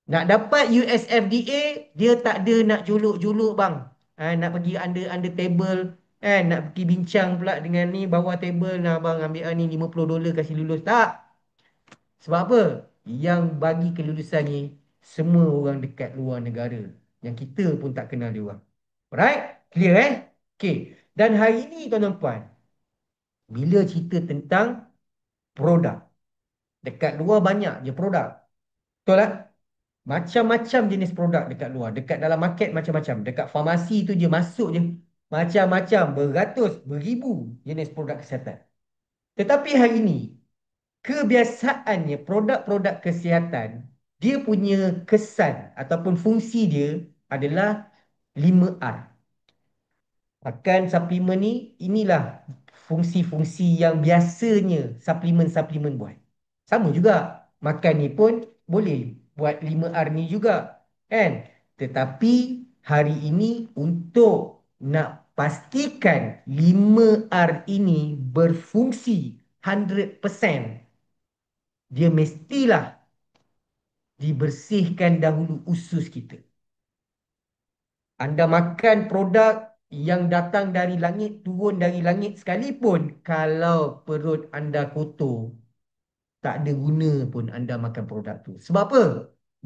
Speaker 1: Nak dapat USFDA, dia tak ada nak juluk-juluk bang. Nak pergi under table, nak pergi bincang pula dengan ni bawah table, nah bang ambil ni $50 kasih lulus. Tak. Sebab apa? Yang bagi kelulusan ni semua orang dekat luar negara. Yang kita pun tak kenal dia orang. Alright? Clear Okay. Dan hari ni tuan-tuan puan, bila cerita tentang produk, dekat luar banyak je produk. Betul tak? Macam-macam jenis produk dekat luar. Dekat dalam market macam-macam. Dekat farmasi tu je masuk je. Macam-macam, beratus, beribu jenis produk kesihatan. Tetapi hari ni, kebiasaannya produk-produk kesihatan, dia punya kesan ataupun fungsi dia adalah 5R. Makan suplemen ni, inilah fungsi-fungsi yang biasanya suplemen-suplemen buat. Sama juga, makan ni pun boleh buat 5R ni juga. Kan? Tetapi hari ini untuk nak pastikan 5R ini berfungsi 100%, dia mestilah dibersihkan dahulu usus kita. Anda makan produk yang datang dari langit, turun dari langit sekalipun, kalau perut anda kotor, tak ada guna pun anda makan produk tu. Sebab apa?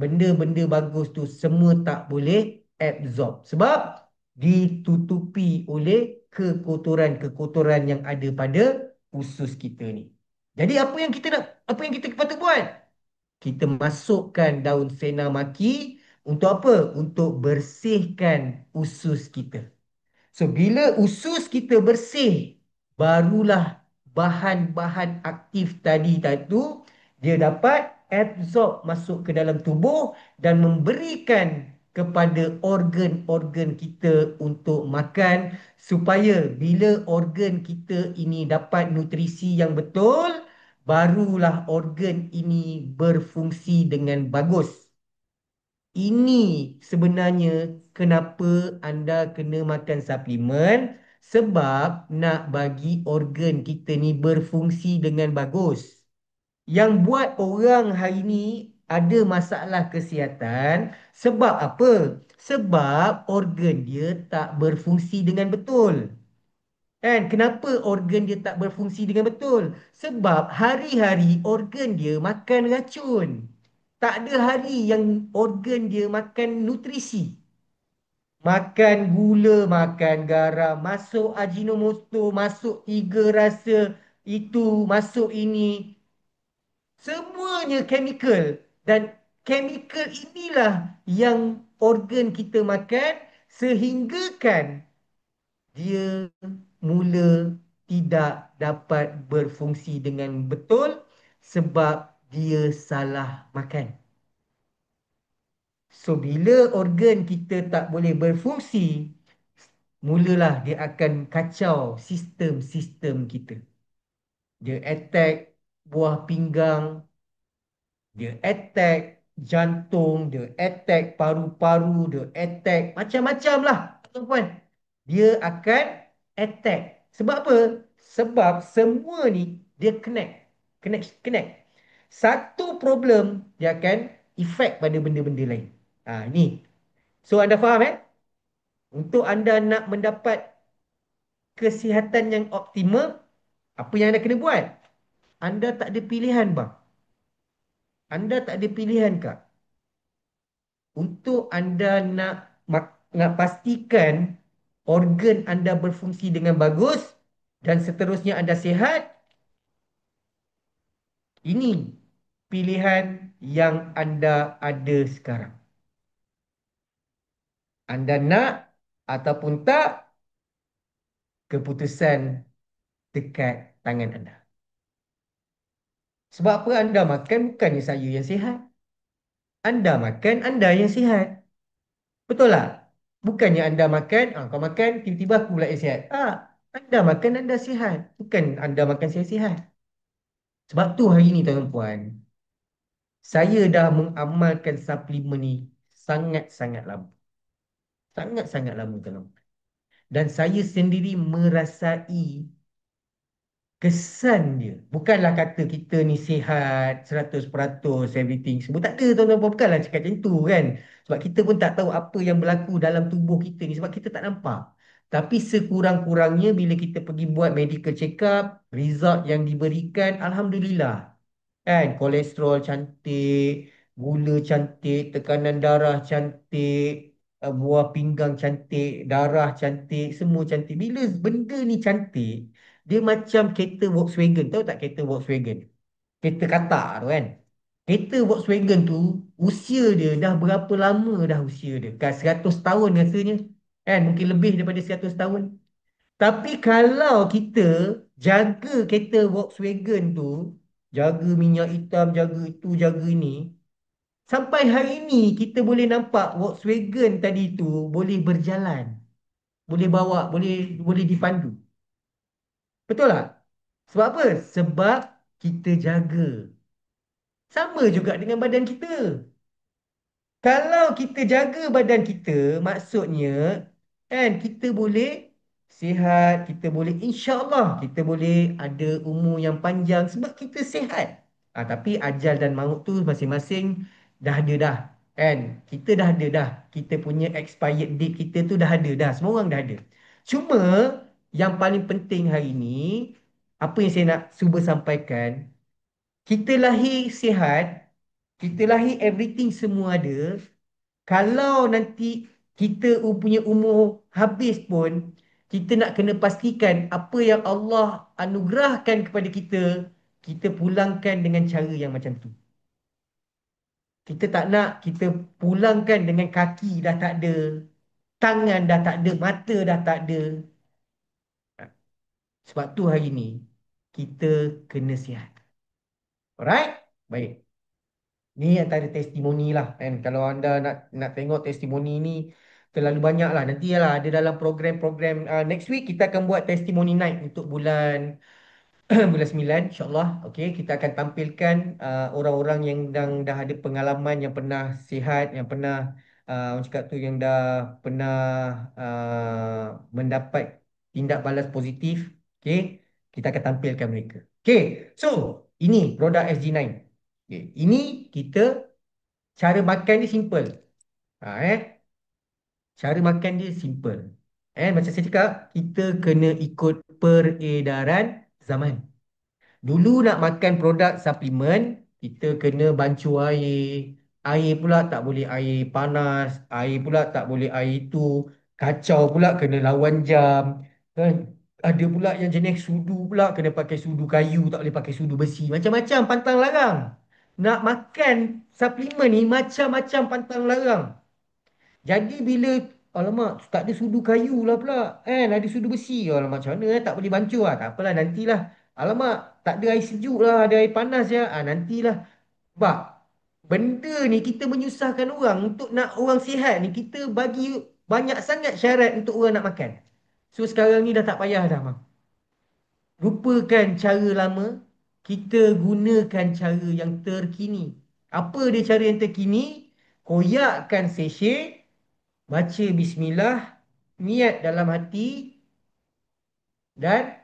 Speaker 1: Benda-benda bagus tu semua tak boleh absorb. Sebab ditutupi oleh kekotoran-kekotoran yang ada pada usus kita ni. Jadi apa yang kita patut buat? Kita masukkan daun senamaki untuk apa? Untuk bersihkan usus kita. So, bila usus kita bersih, barulah bahan-bahan aktif tadi tu dia dapat absorb masuk ke dalam tubuh dan memberikan kepada organ-organ kita untuk makan supaya bila organ kita ini dapat nutrisi yang betul, barulah organ ini berfungsi dengan bagus. Ini sebenarnya kenapa anda kena makan suplemen, sebab nak bagi organ kita ni berfungsi dengan bagus. Yang buat orang hari ni ada masalah kesihatan sebab apa? Sebab organ dia tak berfungsi dengan betul. Kan? Kenapa organ dia tak berfungsi dengan betul? Sebab hari-hari organ dia makan racun. Tak ada hari yang organ dia makan nutrisi. Makan gula, makan garam, masuk ajinomoto, masuk tiga rasa, itu, masuk ini. Semuanya chemical. Dan chemical inilah yang organ kita makan sehinggakan dia mula tidak dapat berfungsi dengan betul sebab dia salah makan. So, bila organ kita tak boleh berfungsi, mulalah dia akan kacau sistem-sistem kita. Dia attack buah pinggang, dia attack jantung, dia attack paru-paru, dia attack macam-macam lah, tuan-tuan. Dia akan attack. Sebab apa? Sebab semua ni dia connect. Satu problem dia akan efek pada benda-benda lain. Ni. So anda faham Untuk anda nak mendapat kesihatan yang optimal, apa yang anda kena buat? Anda tak ada pilihan bang. Anda tak ada pilihan kak. Untuk anda nak pastikan organ anda berfungsi dengan bagus dan seterusnya anda sihat, ini pilihan yang anda ada sekarang. Anda nak ataupun tak, keputusan dekat tangan anda. Sebab apa anda makan bukannya saya yang sihat. Anda makan, anda yang sihat. Betul tak? Bukannya anda makan, kau makan, tiba-tiba aku pula yang sihat. Anda makan, anda sihat. Bukan anda makan, saya sihat. Sebab tu hari ni tuan-tuan puan, saya dah mengamalkan suplemen ni sangat-sangat lama. Sangat-sangat lama tuan-tuan. Dan saya sendiri merasai kesan dia. Bukanlah kata kita ni sihat 100% everything. Semua tak ada tuan-tuan puan. Bukanlah cakap macam tu kan. Sebab kita pun tak tahu apa yang berlaku dalam tubuh kita ni. Sebab kita tak nampak. Tapi sekurang-kurangnya bila kita pergi buat medical check up, result yang diberikan, Alhamdulillah. Kan, kolesterol cantik, gula cantik, tekanan darah cantik, buah pinggang cantik, darah cantik, semua cantik. Bila benda ni cantik, dia macam kereta Volkswagen. Tahu tak kereta Volkswagen? Kereta katak tu kan. Kereta Volkswagen tu, usia dia dah berapa lama dah usia dia? Kan 100 tahun rasanya. Kan, mungkin lebih daripada 100 tahun. Tapi kalau kita jaga kereta Volkswagen tu, jaga minyak hitam, jaga itu, jaga ini, sampai hari ini kita boleh nampak Volkswagen tadi tu boleh berjalan, boleh bawa, boleh boleh dipandu. Betul tak? Sebab apa? Sebab kita jaga. Sama juga dengan badan kita. Kalau kita jaga badan kita, maksudnya kan kita boleh sihat, kita boleh insya-Allah kita boleh ada umur yang panjang sebab kita sihat. Tapi ajal dan maut tu masing-masing dah ada dah. Kan? Kita dah ada dah. Kita punya expired date kita tu dah ada dah. Semua orang dah ada. Cuma yang paling penting hari ni, apa yang saya nak cuba sampaikan, kita lahir sihat, kita lahir everything semua ada. Kalau nanti kita punya umur habis pun, kita nak kena pastikan apa yang Allah anugerahkan kepada kita, kita pulangkan dengan cara yang macam tu. Kita tak nak kita pulangkan dengan kaki dah tak ada, tangan dah tak ada, mata dah tak ada. Sebab tu hari ni, kita kena sihat. Alright? Baik. Ni antara testimoni lah kan. Kalau anda nak tengok testimoni ni terlalu banyak lah. Nanti lah ada dalam program-program next week kita akan buat testimoni night untuk bulan bulan 9 insyaAllah. Okey, kita akan tampilkan orang-orang yang dah ada pengalaman, yang pernah sihat, yang pernah orang cakap tu yang dah pernah mendapat tindak balas positif. Okey, kita akan tampilkan mereka. Okey, so ini produk SG9. Okay. Ini kita cara makan dia simple. Ha, eh. Cara makan dia simple. Macam saya cakap, kita kena ikut peredaran zaman. Dulu nak makan produk suplemen, kita kena bancu air. Air pula tak boleh air panas. Air pula tak boleh air itu. Kacau pula kena lawan jam. Kan? Ada pula yang jenis sudu pula kena pakai sudu kayu, tak boleh pakai sudu besi. Macam-macam pantang larang. Nak makan suplemen ni macam-macam pantang larang. Jadi bila alamak tak ada sudu kayu lah pula ada sudu besi. Alamak macam mana tak boleh bancuh tak apalah nantilah. Alamak tak ada air sejuk lah, ada air panas ya. Nantilah. Sebab benda ni kita menyusahkan orang untuk nak orang sihat ni, kita bagi banyak sangat syarat untuk orang nak makan. So sekarang ni dah tak payah dah bang. Lupakan cara lama, kita gunakan cara yang terkini. Apa dia cara yang terkini? Koyakkan sachet, baca bismillah, niat dalam hati dan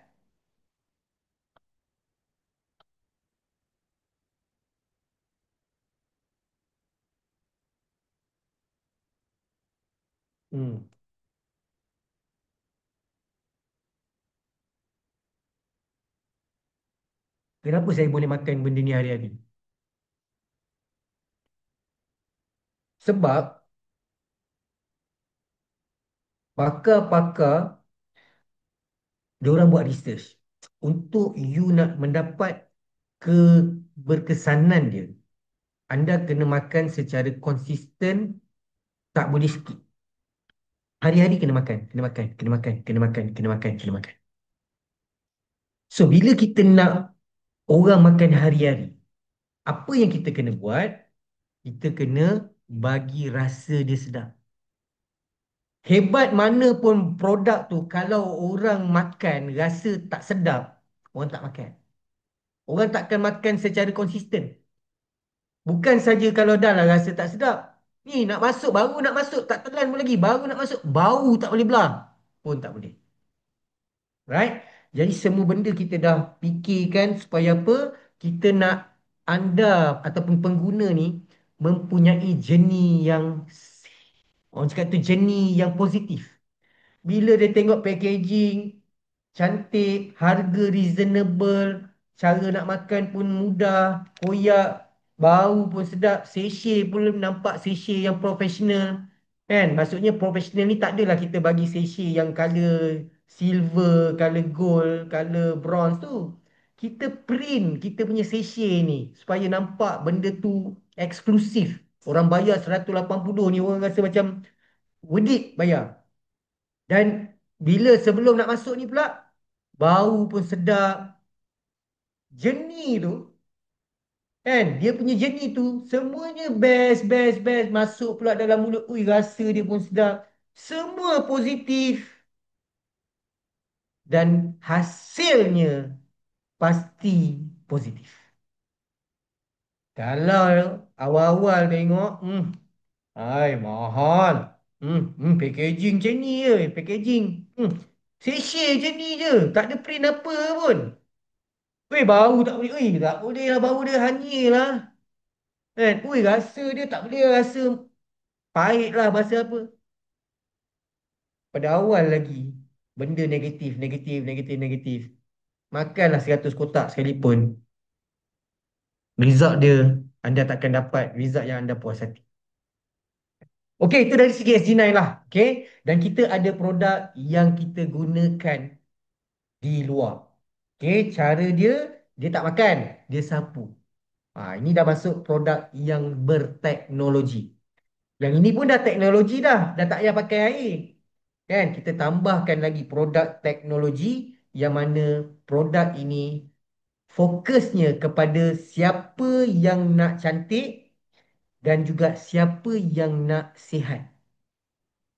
Speaker 1: hmm, kenapa saya boleh makan benda ni hari-hari? Sebab pakar-pakar diorang buat research untuk you nak mendapat keberkesanan dia. Anda kena makan secara konsisten, tak boleh skip. Hari-hari kena makan, kena makan, kena makan, kena makan, kena makan, kena makan. So bila kita nak orang makan hari-hari, apa yang kita kena buat? Kita kena bagi rasa dia sedap. Hebat mana pun produk tu, kalau orang makan rasa tak sedap, orang tak makan. Orang takkan makan secara konsisten. Bukan saja kalau dah lah rasa tak sedap. Ni nak masuk, baru nak masuk, tak telan pun lagi. Baru nak masuk, bau tak boleh belah. Pun tak boleh. Right? Jadi semua benda kita dah fikirkan supaya apa? Kita nak anda ataupun pengguna ni mempunyai journey yang orang cakap tu journey yang positif. Bila dia tengok packaging cantik, harga reasonable, cara nak makan pun mudah, koyak, bau pun sedap, sachet pun nampak sachet yang profesional. Kan? Maksudnya profesional ni tak adalah kita bagi sachet yang color silver, color gold, color bronze tu. Kita print kita punya sachet ni supaya nampak benda tu eksklusif. Orang bayar 180 ni orang rasa macam worth it bayar. Dan bila sebelum nak masuk ni pula, bau pun sedap. Jernih tu, kan? Dia punya jernih tu, semuanya best, best, best. Masuk pula dalam mulut. Ui, rasa dia pun sedap. Semua positif. Dan hasilnya pasti positif. Kalau awal-awal tengok, ai, mahal. Packaging macam ni je. Packaging. Sachet je ni je. Tak ada print apa pun. Weh, bau tak boleh. Weh, tak boleh lah. Bau dia hanyir lah. Kan? Weh, rasa dia tak boleh rasa pahit lah. Bahasa apa? Pada awal lagi, benda negatif, negatif, negatif, negatif. Makanlah 100 kotak sekalipun. Result dia, anda takkan dapat result yang anda puas hati. Okey, itu dari segi SG9 lah. Okey. Dan kita ada produk yang kita gunakan di luar. Okey, cara dia, dia tak makan. Dia sapu. Ini dah masuk produk yang berteknologi. Yang ini pun dah teknologi dah. Dah tak payah pakai air. Kan? Kita tambahkan lagi produk teknologi yang mana produk ini fokusnya kepada siapa yang nak cantik dan juga siapa yang nak sihat.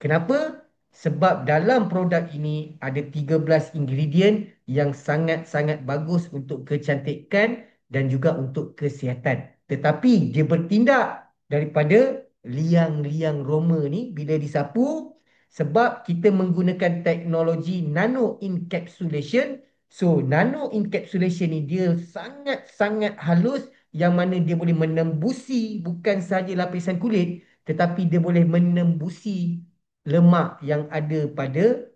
Speaker 1: Kenapa? Sebab dalam produk ini ada 13 ingredient yang sangat-sangat bagus untuk kecantikan dan juga untuk kesihatan. Tetapi dia bertindak daripada liang-liang Roma ni bila disapu sebab kita menggunakan teknologi nano encapsulation. So nano encapsulation ni dia sangat-sangat halus yang mana dia boleh menembusi bukan sahaja lapisan kulit tetapi dia boleh menembusi lemak yang ada pada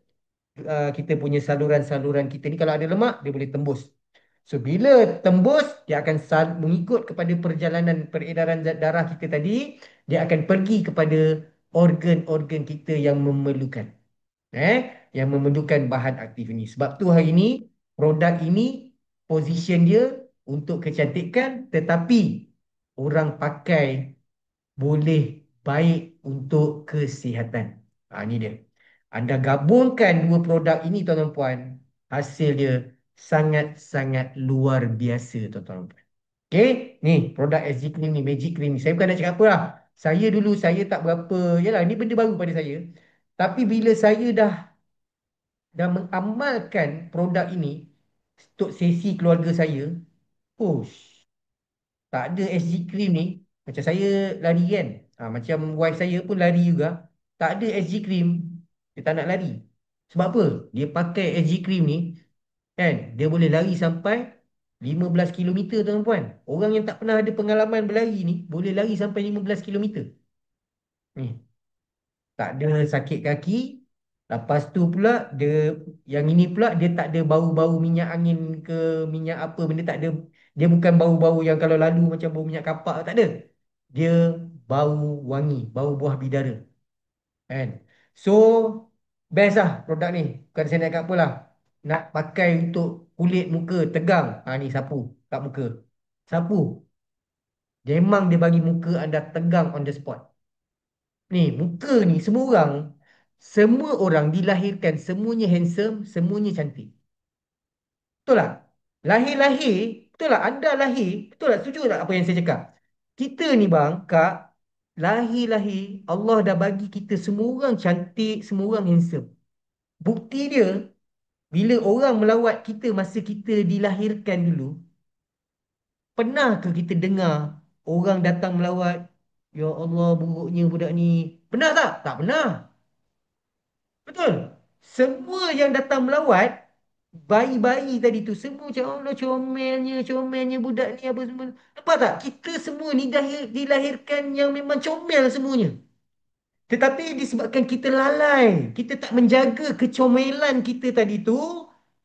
Speaker 1: kita punya saluran-saluran kita ni. Kalau ada lemak dia boleh tembus. So bila tembus dia akan mengikut kepada perjalanan peredaran darah kita tadi, dia akan pergi kepada organ-organ kita yang memerlukan eh yang memerlukan bahan aktif ini. Sebab tu hari ini produk ini position dia untuk kecantikan tetapi orang pakai boleh baik untuk kesihatan. Ini dia. Anda gabungkan dua produk ini tuan-tuan puan, hasil dia sangat-sangat luar biasa tuan-tuan puan. Okey, ni produk SG Cream ni, Magic Cream ni. Saya bukan nak cakap apa lah. Saya dulu saya tak berapa, yalah ni benda baru pada saya. Tapi bila saya dah mengamalkan produk ini untuk sesi keluarga saya, push. Tak ada SG cream ni. Macam saya lari kan. Macam wife saya pun lari juga. Tak ada SG cream. Dia tak nak lari. Sebab apa? Dia pakai SG cream ni. Kan? Dia boleh lari sampai 15 kilometer tuan-tuan. Orang yang tak pernah ada pengalaman berlari ni. Boleh lari sampai 15 kilometer. Ni. Tak ada sakit kaki. Lepas tu pula dia yang ini pula dia tak ada bau-bau minyak angin ke minyak apa benda tak ada. Dia bukan bau-bau yang kalau lalu macam bau minyak kapak tak ada. Dia bau wangi, bau buah bidara. Kan? So best lah produk ni. Bukan saya nak cakap apa lah. Nak pakai untuk kulit muka tegang. Ni sapu kat muka. Sapu. Memang dia bagi muka anda tegang on the spot. Ni, muka ni semua orang dilahirkan semuanya handsome, semuanya cantik. Betul tak? Lahir-lahir, betul tak? Anda lahir, betul tak? Setuju tak apa yang saya cakap? Kita ni bang, kak, lahir-lahir, Allah dah bagi kita semua orang cantik, semua orang handsome. Bukti dia, bila orang melawat kita masa kita dilahirkan dulu, pernah ke kita dengar orang datang melawat, Ya Allah, buruknya budak ni. Pernah tak? Tak pernah. Betul. Semua yang datang melawat, Bayi-bayi tadi tu semua macam Allah, comelnya, comelnya budak ni apa semua. Nampak tak? Kita semua ni dilahirkan yang memang comel semuanya. Tetapi disebabkan kita lalai, kita tak menjaga kecomelan kita tadi tu,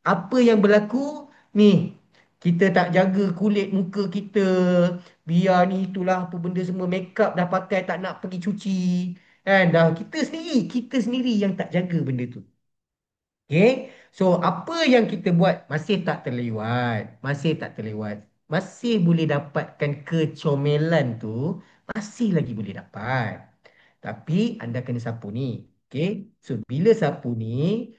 Speaker 1: apa yang berlaku? Ni, kita tak jaga kulit muka kita, biar ni itulah apa benda semua, make up dah pakai tak nak pergi cuci. Kan? Dah kita sendiri yang tak jaga benda tu. Okay? So, apa yang kita buat masih tak terlewat. Masih tak terlewat. Masih boleh dapatkan kecomelan tu. Masih lagi boleh dapat. Tapi anda kena sapu ni. Okay? So, bila sapu ni,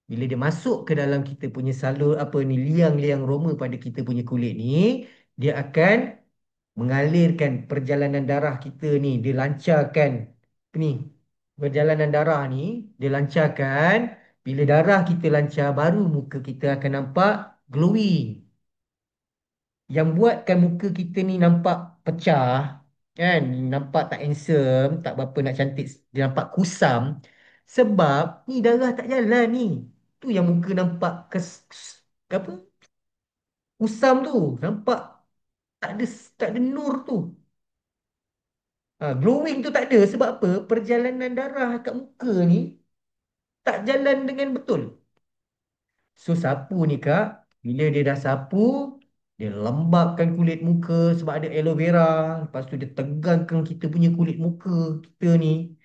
Speaker 1: bila dia masuk ke dalam kita punya salur apa ni, liang-liang roma pada kita punya kulit ni, dia akan mengalirkan perjalanan darah kita ni, dia lancarkan ni, perjalanan darah ni dia lancarkan. Bila darah kita lancar, baru muka kita akan nampak glowing. Yang buatkan muka kita ni nampak pecah, kan, nampak tak handsome, tak berapa nak cantik, dia nampak kusam, sebab ni darah tak jalan ni. Tu yang muka nampak apa, kusam tu, nampak tak ada, tak ada nur tu. Glowing tu tak ada sebab apa? Perjalanan darah kat muka ni tak jalan dengan betul. So sapu ni kak, bila dia dah sapu, dia lembapkan kulit muka sebab ada aloe vera. Lepas tu dia tegangkan kita punya kulit muka kita ni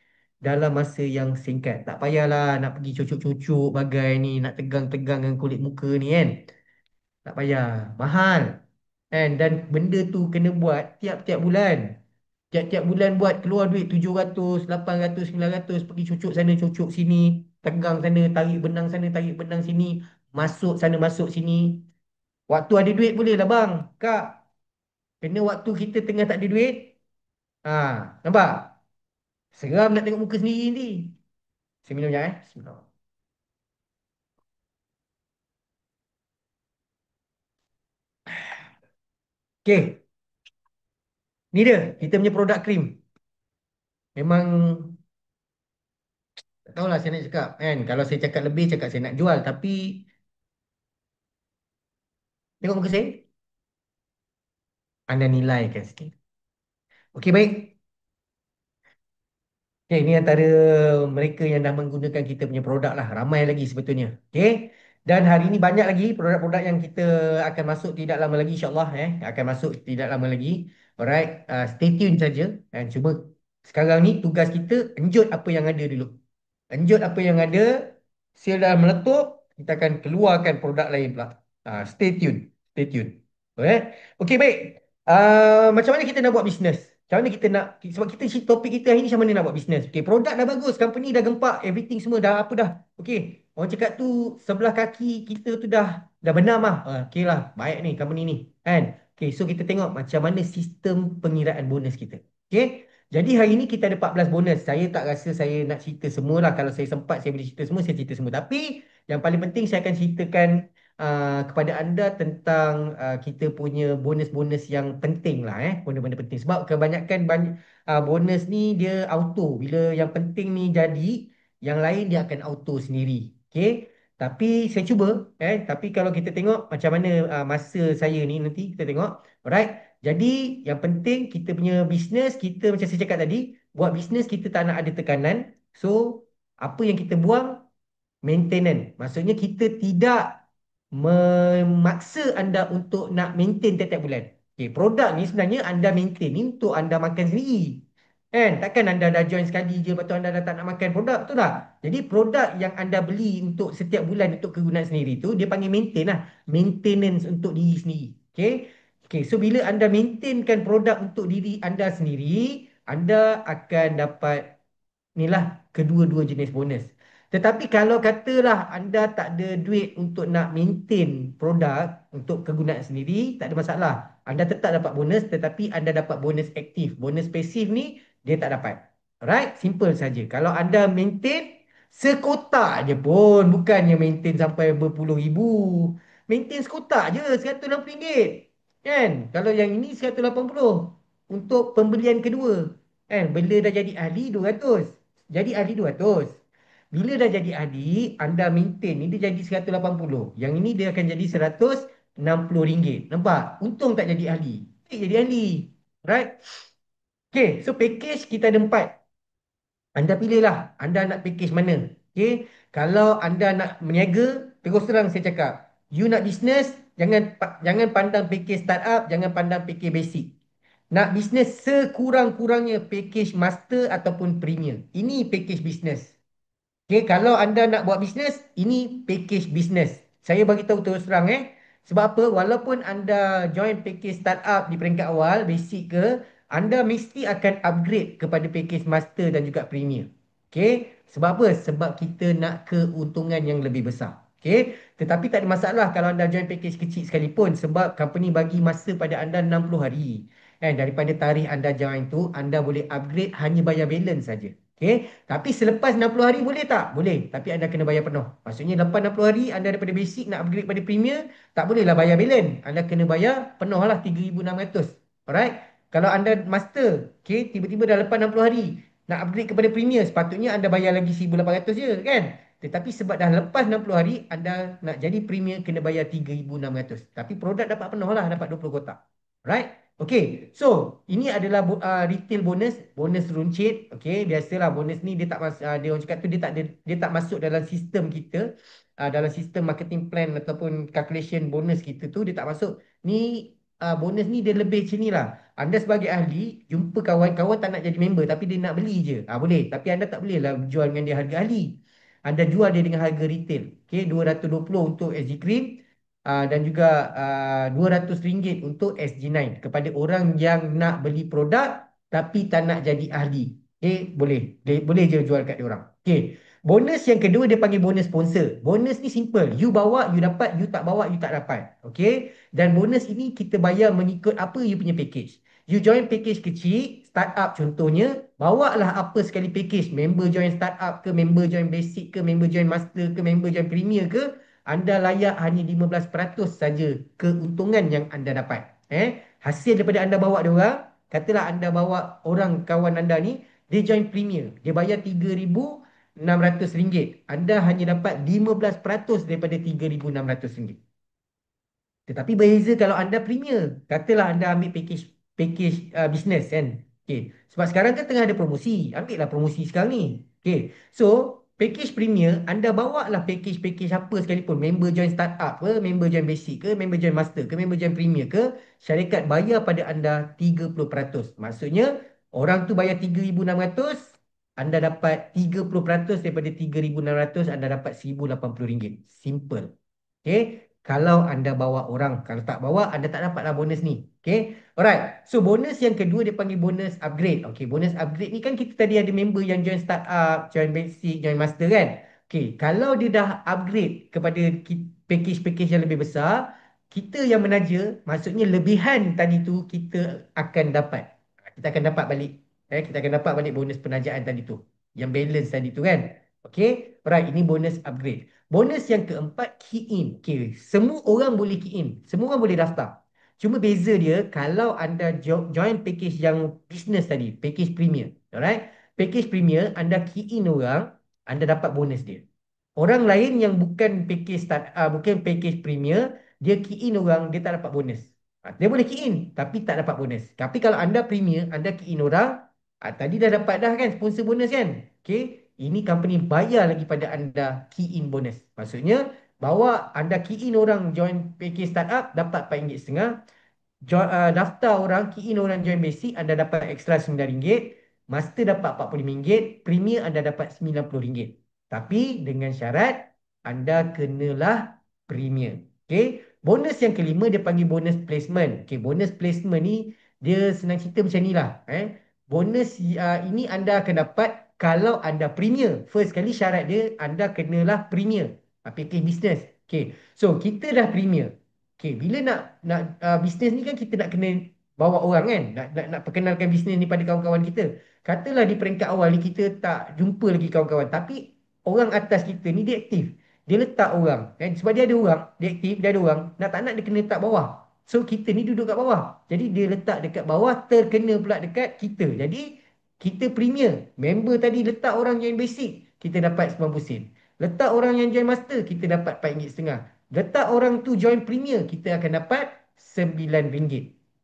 Speaker 1: dalam masa yang singkat. Tak payahlah nak pergi cucuk-cucuk bagai ni, nak tegang-tegangkan kulit muka ni kan. Tak payah, mahal. Kan? Dan benda tu kena buat tiap-tiap bulan. Tiap-tiap bulan buat, keluar duit 700, 800, 900, pergi cucuk sana, cucuk sini, tegang sana, tarik benang sana, tarik benang sini, masuk sana, masuk sini. Waktu ada duit boleh lah bang, kak. Kena waktu kita tengah tak ada duit, nampak? Seram nak tengok muka sendiri ni. Saya minum sekejap Bismillah. Okay, ni dia, kita punya produk krim. Memang, tak tahulah saya nak cakap kan. Kalau saya cakap lebih, cakap saya nak jual. Tapi, tengok muka saya, anda nilaikan sikit. Okey, baik. Okay, ini antara mereka yang dah menggunakan kita punya produk lah. Ramai lagi sebetulnya. Okay. Dan hari ini banyak lagi produk-produk yang kita akan masuk tidak lama lagi insyaAllah. Akan masuk tidak lama lagi. Alright. Stay tune saja. Dan cuma sekarang ni tugas kita enjot apa yang ada dulu. Enjot apa yang ada. Sale dah meletup. Kita akan keluarkan produk lain pula. Stay tune. Stay tune. Alright. Okay, baik. Macam mana kita nak buat bisnes? Macam mana kita nak, sebab kita topik kita hari ni macam mana nak buat bisnes. Okay, produk dah bagus, company dah gempak, everything semua dah apa dah. Okay, orang cakap tu sebelah kaki kita tu dah benam lah. Okay lah, baik ni company ni. Kan? Okay, so kita tengok macam mana sistem pengiraan bonus kita. Okay, jadi hari ni kita ada 14 bonus. Saya tak rasa saya nak cerita semua lah. Kalau saya sempat, saya boleh cerita semua, saya cerita semua. Tapi yang paling penting saya akan ceritakan kepada anda tentang kita punya bonus-bonus yang penting lah, bonus-bonus penting sebab kebanyakan bonus ni dia auto, bila yang penting ni jadi, yang lain dia akan auto sendiri. Okay, tapi saya cuba, tapi kalau kita tengok macam mana masa saya ni, nanti kita tengok. Alright, jadi yang penting kita punya bisnes kita, macam saya cakap tadi, buat bisnes kita tak nak ada tekanan. So apa yang kita buang, maintenance. Maksudnya kita tidak memaksa anda untuk nak maintain tiap-tiap bulan. Okay, produk ni sebenarnya anda maintain ni untuk anda makan sendiri. Kan? Takkan anda dah join sekali je, lepas tu anda dah tak nak makan produk, betul tak? Jadi produk yang anda beli untuk setiap bulan untuk kegunaan sendiri tu, dia panggil maintain lah. Maintenance untuk diri sendiri. Okay? Okay, so bila anda maintainkan produk untuk diri anda sendiri, anda akan dapat inilah kedua-dua jenis bonus. Tetapi kalau katalah anda tak ada duit untuk nak maintain produk untuk kegunaan sendiri, tak ada masalah. Anda tetap dapat bonus, tetapi anda dapat bonus aktif. Bonus pasif ni dia tak dapat. Alright, simple saja. Kalau anda maintain sekotak je pun, bukannya maintain sampai berpuluh ribu. Maintain sekotak je, RM160. Kan? Kalau yang ini 180 untuk pembelian kedua. Kan? Bila dah jadi ahli 200. Jadi ahli 200. Bila dah jadi ahli, anda maintain ni dia jadi 180. Yang ini dia akan jadi RM160. Nampak? Untung tak jadi ahli. Jadi ahli. Right? Okay, so package kita ada 4. Anda pilihlah anda nak package mana. Okay? Kalau anda nak berniaga, terus terang saya cakap, you nak business, jangan pandang package startup, jangan pandang package basic. Nak business sekurang-kurangnya package master ataupun premier. Ini package business. Okay, kalau anda nak buat bisnes, ini package bisnes. Saya bagi tahu terus terang Sebab apa? Walaupun anda join package startup di peringkat awal, basic ke, anda mesti akan upgrade kepada package master dan juga premier. Okay? Sebab apa? Sebab kita nak keuntungan yang lebih besar. Okay? Tetapi tak ada masalah kalau anda join package kecil sekalipun sebab company bagi masa pada anda 60 hari. Daripada tarikh anda join tu, anda boleh upgrade hanya bayar balance saja. Okay? Tapi selepas 60 hari boleh tak? Boleh. Tapi anda kena bayar penuh. Maksudnya lepas 60 hari anda daripada basic nak upgrade pada premier, tak bolehlah bayar balance. Anda kena bayar penuh lah 3,600. Alright? Kalau anda master, okay, tiba-tiba dah lepas 60 hari, nak upgrade kepada premier, sepatutnya anda bayar lagi 1,800 je kan? Tetapi sebab dah lepas 60 hari, anda nak jadi premier kena bayar 3,600. Tapi produk dapat penuh lah, dapat 20 kotak. Right? Okay, so ini adalah retail bonus, bonus runcit. Okay, biasalah bonus ni dia tak dia orang cakap tu dia tak masuk dalam sistem kita, dalam sistem marketing plan ataupun calculation bonus kita tu dia tak masuk. Ni bonus ni dia lebih macam ni lah. Anda sebagai ahli jumpa kawan-kawan tak nak jadi member tapi dia nak beli je. Boleh, tapi anda tak boleh lah jual dengan dia harga ahli. Anda jual dia dengan harga retail. Okay, 220 untuk SG Cream, dan juga RM200 untuk SG9 kepada orang yang nak beli produk tapi tak nak jadi ahli. Okay, boleh. Boleh je jual kat dia orang. Okay. Bonus yang kedua dia panggil bonus sponsor. Bonus ni simple. You bawa, you dapat. You tak bawa, you tak dapat. Okay. Dan bonus ini kita bayar mengikut apa you punya package. You join package kecil, startup contohnya, bawa lah apa sekali package. Member join startup ke, member join basic ke, member join master ke, member join premier ke, anda layak hanya 15% saja keuntungan yang anda dapat. Hasil daripada anda bawa dia orang, katalah anda bawa orang kawan anda ni, dia join premier, dia bayar RM3,600. Anda hanya dapat 15% daripada RM3,600. Tetapi berbeza kalau anda premier. Katalah anda ambil package business kan. Okay. Sebab sekarang kan tengah ada promosi. Ambillah promosi sekarang ni. Okay. So, package premier, anda bawa lah package-package apa sekalipun. Member join startup ke, member join basic ke, member join master ke, member join premier ke. Syarikat bayar pada anda 30%. Maksudnya, orang tu bayar 3,600, anda dapat 30% daripada 3,600, anda dapat RM1,080. Simple. Okay. Kalau anda bawa orang. Kalau tak bawa, anda tak dapatlah bonus ni. Okay. Alright. So, bonus yang kedua dia panggil bonus upgrade. Okay. Bonus upgrade ni kan kita tadi ada member yang join startup, join basic, join master kan. Okay. Kalau dia dah upgrade kepada package-package yang lebih besar, kita yang menaja, maksudnya lebihan tadi tu kita akan dapat. Kita akan dapat balik. Kita akan dapat balik bonus penajaan tadi tu. Yang balance tadi tu kan. Okay. Alright. Ini bonus upgrade. Bonus yang keempat, key in. Okay, semua orang boleh key in. Semua orang boleh daftar. Cuma beza dia, kalau anda join package yang business tadi, package premier. Alright? Package premier, anda key in orang, anda dapat bonus dia. Orang lain yang bukan bukan package premier, dia key in orang, dia tak dapat bonus. Dia boleh key in, tapi tak dapat bonus. Tapi kalau anda premier, anda key in orang, tadi dah dapat dah kan sponsor bonus kan? Okay, ini company bayar lagi pada anda key in bonus. Maksudnya, bawa anda key in orang join package startup, dapat RM4.50. Daftar orang, key in orang join basic, anda dapat extra RM9. Master dapat RM45. Premier anda dapat RM90. Tapi dengan syarat, anda kenalah premier. Okay. Bonus yang kelima dia panggil bonus placement. Okay. Bonus placement ni, dia senang cerita macam ni lah. Bonus ini anda akan dapat kalau anda premier. First kali syarat dia, anda kenalah premier. Package business. Okay. So, kita dah premier. Okay, bila nak bisnes ni kan kita nak kena bawa orang kan, nak perkenalkan bisnes ni pada kawan-kawan kita. Katalah di peringkat awal ni kita tak jumpa lagi kawan-kawan, tapi orang atas kita ni dia aktif. Dia letak orang kan, sebab dia ada orang, dia aktif, dia ada orang, nak tak nak dia kena letak bawah. So kita ni duduk kat bawah. Jadi dia letak dekat bawah, terkena pula dekat kita. Jadi kita premier. Member tadi letak orang join basic. kita dapat 90 sen. Letak orang yang join master, kita dapat RM4.5. Letak orang tu join premier, kita akan dapat RM9.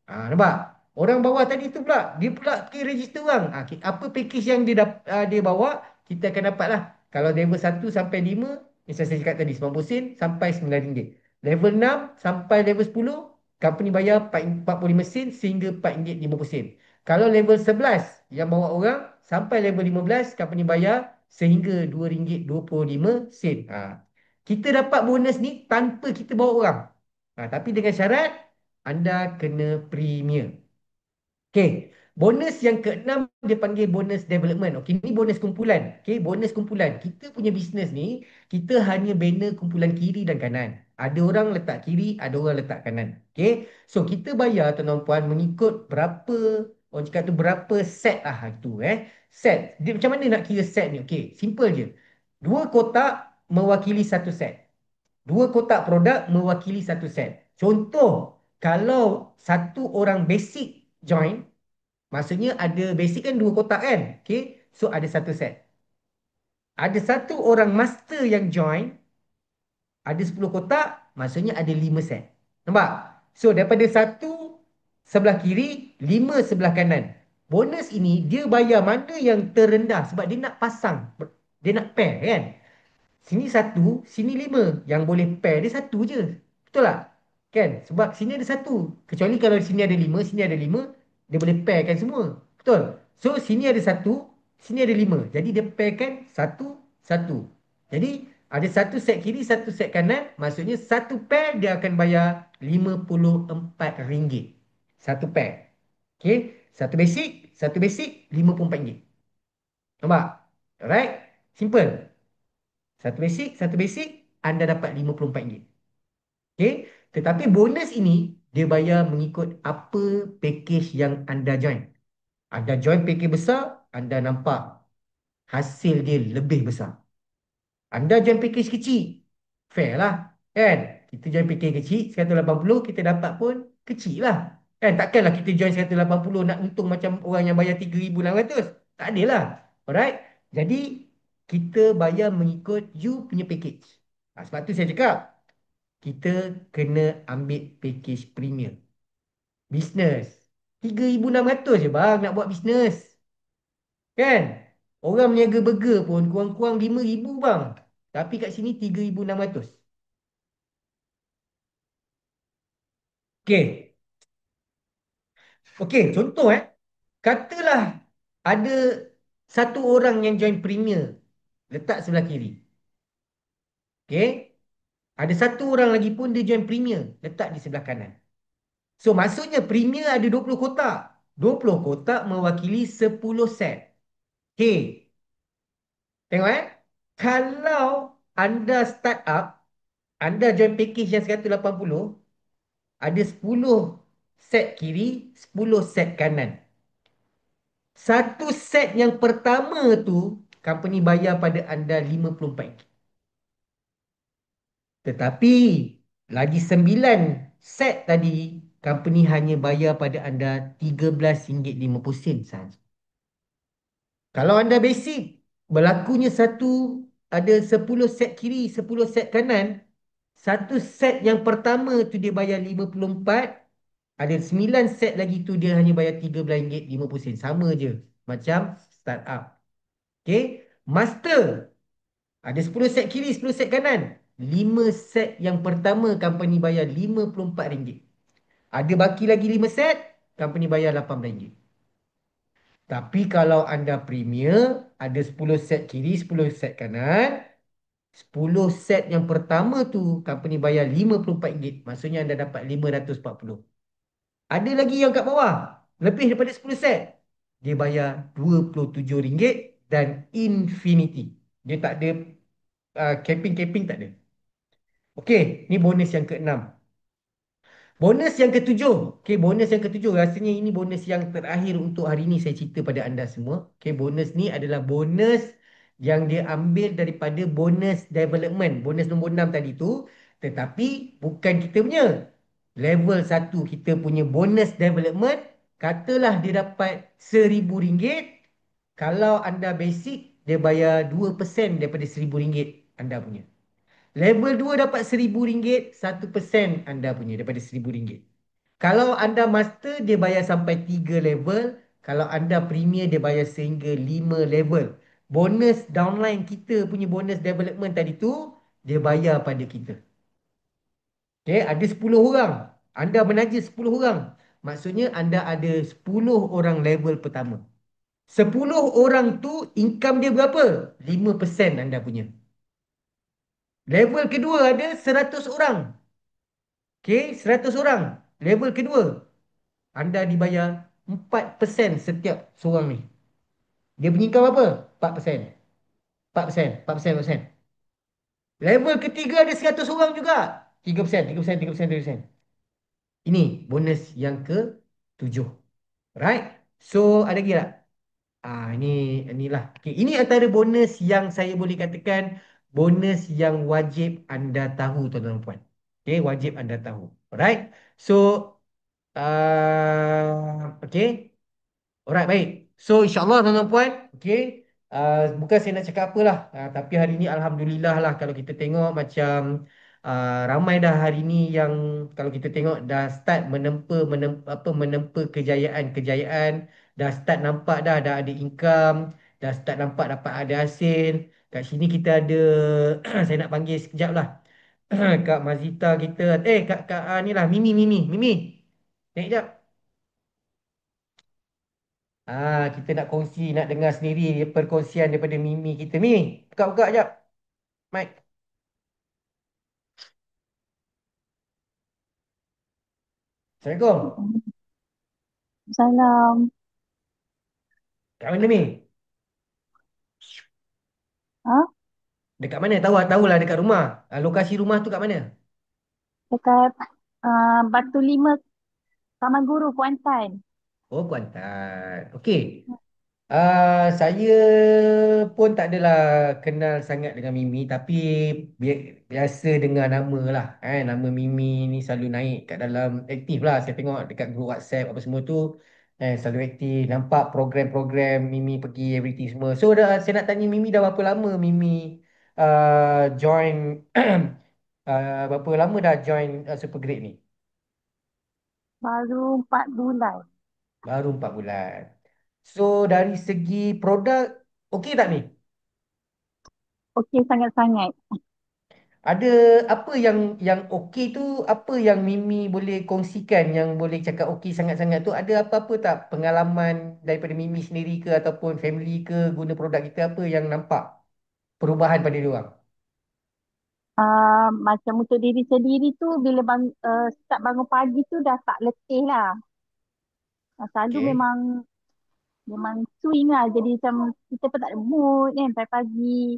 Speaker 1: Nampak? Orang bawah tadi tu pula, dia pula pergi register orang. Apa package yang dia bawa, kita akan dapat lah. Kalau level 1 sampai 5, macam saya cakap tadi, 90 sen sampai RM9. Level 6 sampai level 10, company bayar 45 sen sehingga RM4.50. Kalau level 11 yang bawa orang sampai level 15, company bayar sehingga RM2.25. Kita dapat bonus ni tanpa kita bawa orang. Tapi dengan syarat anda kena premier. Okey, bonus yang keenam dia panggil bonus development. Okey, ini bonus kumpulan. Okey, bonus kumpulan. Kita punya bisnes ni, kita hanya bina kumpulan kiri dan kanan. Ada orang letak kiri, ada orang letak kanan. Okey, so kita bayar tuan-tuan puan mengikut berapa, orang cakap tu berapa set lah itu. Set. Dia, macam mana nak kira set ni? Okey, simple je. Dua kotak mewakili satu set. Dua kotak produk mewakili satu set. Contoh, kalau satu orang basic join, maksudnya ada basic kan dua kotak kan? Okay. So ada satu set. Ada satu orang master yang join, ada 10 kotak, maksudnya ada 5 set. Nampak? So daripada satu sebelah kiri, 5 sebelah kanan. Bonus ini dia bayar mana yang terendah sebab dia nak pasang. Dia nak pair kan? Sini satu, sini 5. Yang boleh pair dia satu je. Betul tak? Kan? Sebab sini ada satu. Kecuali kalau sini ada 5, sini ada 5, dia boleh pairkan semua. Betul? So, sini ada satu, sini ada 5. Jadi, dia pairkan satu, satu. Jadi, ada satu set kiri, satu set kanan. Maksudnya, satu pair dia akan bayar RM54. Satu pair. Okay? Satu basic, RM54. Nampak? Alright? Simple. Satu basic, anda dapat RM54. Okey? Tetapi bonus ini, dia bayar mengikut apa package yang anda join. Anda join package besar, anda nampak hasil dia lebih besar. Anda join package kecil, fair lah. Kan? Kita join package kecil, 180, kita dapat pun kecil lah. Kan? Takkanlah kita join 180 nak untung macam orang yang bayar 3,600. Tak ada lah. Alright? Jadi, kita bayar mengikut you punya package. Sebab tu saya cakap, kita kena ambil package premier. Business. 3,600 je bang nak buat bisnes. Kan? Orang meniaga burger pun kurang-kurang 5,000 bang. Tapi kat sini 3,600. Okey. Okey, contoh katalah ada satu orang yang join premier. Letak sebelah kiri. Okey. Ada satu orang lagi pun dia join premier. Letak di sebelah kanan. So maksudnya premier ada 20 kotak. 20 kotak mewakili 10 set. Okey. Tengok Kalau anda start up, anda join package yang 180, ada 10 set kiri, 10 set kanan. Satu set yang pertama tu, company bayar pada anda RM54. Tetapi, lagi 9 set tadi, company hanya bayar pada anda RM13.50 sahaja. Kalau anda basic, berlakunya ada 10 set kiri, 10 set kanan. Satu set yang pertama tu dia bayar 54. Ada 9 set lagi tu dia hanya bayar RM13.50. Sama je. Macam startup. Okay. Master. Ada 10 set kiri, 10 set kanan. 5 set yang pertama company bayar RM54. Ada baki lagi 5 set, company bayar RM18. Tapi kalau anda premier, ada 10 set kiri, 10 set kanan. 10 set yang pertama tu, company bayar RM54. Maksudnya anda dapat RM540. Ada lagi yang kat bawah. Lebih daripada 10 set. Dia bayar RM27 dan infinity. Dia tak ada capping-capping tak ada. Okey, ni bonus yang keenam. Bonus yang ketujuh. Okey, bonus yang ketujuh. Rasanya ini bonus yang terakhir untuk hari ini saya cerita pada anda semua. Okey, bonus ni adalah bonus yang dia ambil daripada bonus development. Bonus nombor 6 tadi tu. Tetapi bukan kita punya. Level 1 kita punya bonus development. Katalah dia dapat RM1,000. Kalau anda basic, dia bayar 2% daripada RM1,000 anda punya. Level 2 dapat RM1,000, 1% anda punya daripada RM1,000. Kalau anda master, dia bayar sampai 3 level. Kalau anda premier, dia bayar sehingga 5 level. Bonus downline kita punya bonus development tadi tu, dia bayar pada kita. Okay, ada 10 orang. Anda menaja 10 orang. Maksudnya anda ada 10 orang level pertama. 10 orang tu income dia berapa? 5% anda punya. Level kedua ada 100 orang. Okay, 100 orang. Level kedua, anda dibayar 4% setiap seorang ni. Dia punya income apa? 4%. 4%, 4%, 4%. Level ketiga ada 100 orang juga. 3%, 3%, 3%, 3%. Ini bonus yang ke-7. Right? So, ada lagi tak? Inilah. Okay, ini antara bonus yang saya boleh katakan bonus yang wajib anda tahu, tuan-tuan dan puan. Okay, wajib anda tahu. Alright? So, okay. Alright, baik. So, insyaAllah tuan-tuan puan, okay. Bukan saya nak cakap apalah. Tapi hari ni Alhamdulillah lah kalau kita tengok macam ramai dah hari ni yang kalau kita tengok dah start menempa kejayaan-kejayaan. Dah start nampak dah ada income. Dah start nampak dapat ada hasil. Kat sini kita ada, saya nak panggil sekejap lah. Kak Mazita kita. Kak ni lah, Mimi, Mimi, Mimi. Naik sekejap. Kita nak kongsi, nak dengar sendiri perkongsian daripada Mimi kita. Mimi, buka-buka jap. Mic. Assalamualaikum.
Speaker 2: Salam.
Speaker 1: Kat mana Mi?
Speaker 2: Ha?
Speaker 1: Dekat mana? Tahulah dekat rumah. Lokasi rumah tu kat mana?
Speaker 2: Dekat Batu Lima, Taman Guru, Kuantan.
Speaker 1: Oh, Kuantan. Okey. Saya pun tak adalah kenal sangat dengan Mimi, tapi biasa dengar nama lah. Nama Mimi ni selalu naik kat dalam aktif lah. Saya tengok dekat grup WhatsApp apa semua tu. Selalu aktif. Nampak program-program Mimi pergi everything semua. So saya nak tanya Mimi dah berapa lama Mimi join berapa lama dah join Supergrade ni?
Speaker 2: Baru 4 bulan.
Speaker 1: Baru 4 bulan. So dari segi produk, okey tak ni?
Speaker 2: Okey sangat-sangat.
Speaker 1: Ada apa yang okey tu, apa yang Mimi boleh kongsikan yang boleh cakap okey sangat-sangat tu, ada apa-apa tak pengalaman daripada Mimi sendiri ke ataupun family ke guna produk kita, apa yang nampak perubahan pada dia orang?
Speaker 2: Macam untuk diri sendiri tu, bila start bangun pagi tu dah tak letih lah. Selalu
Speaker 1: Okey.
Speaker 2: memang swing lah. Jadi macam kita pun tak ada mood kan pagi-pagi.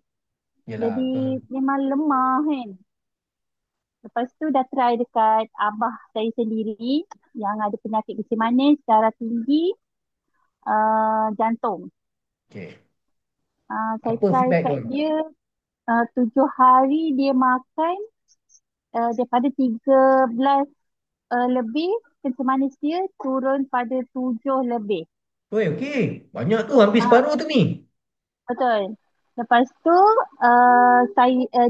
Speaker 1: Yalah,
Speaker 2: Jadi
Speaker 1: betul.
Speaker 2: memang lemah kan. Lepas tu dah try dekat abah saya sendiri yang ada penyakit kencing manis, darah tinggi, jantung.
Speaker 1: Okey.
Speaker 2: Saya
Speaker 1: Apa
Speaker 2: try
Speaker 1: feedback tu?
Speaker 2: kat dia 7 hari dia makan daripada 13 lebih kencing manis dia turun pada 7 lebih.
Speaker 1: Oi, okey. Banyak tu, hampir
Speaker 2: Ah,
Speaker 1: separuh tu ni.
Speaker 2: betul. Lepas tu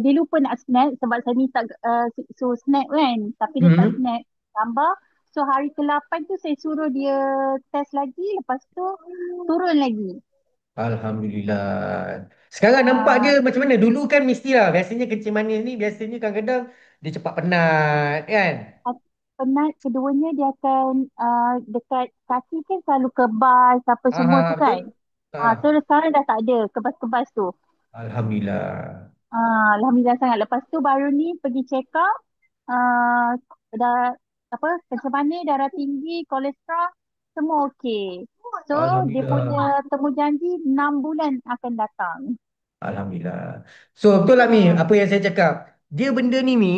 Speaker 2: dia lupa nak snack sebab saya minta suruh snack kan. Tapi dia tak
Speaker 1: Hmm.
Speaker 2: snack tambah. So hari ke-8 tu saya suruh dia test lagi. Lepas tu turun lagi.
Speaker 1: Alhamdulillah. Sekarang nampak dia
Speaker 2: Ah,
Speaker 1: macam mana? Dulu kan mestilah. Biasanya kencing manis ni biasanya kadang-kadang dia cepat penat kan?
Speaker 2: Penat keduanya dia akan dekat kaki kan selalu kebas apa semua tu kan.
Speaker 1: Betul.
Speaker 2: So sekarang dah tak ada kebas-kebas tu.
Speaker 1: Alhamdulillah.
Speaker 2: Alhamdulillah sangat. Lepas tu baru ni pergi check up. Uh, dah apa kencing manis, darah tinggi, kolesterol semua okey. So dia punya
Speaker 1: Alhamdulillah.
Speaker 2: temu janji 6 bulan akan datang.
Speaker 1: Alhamdulillah. So betul lah Mi,
Speaker 2: Ah,
Speaker 1: apa yang saya cakap. Dia benda ni Mi,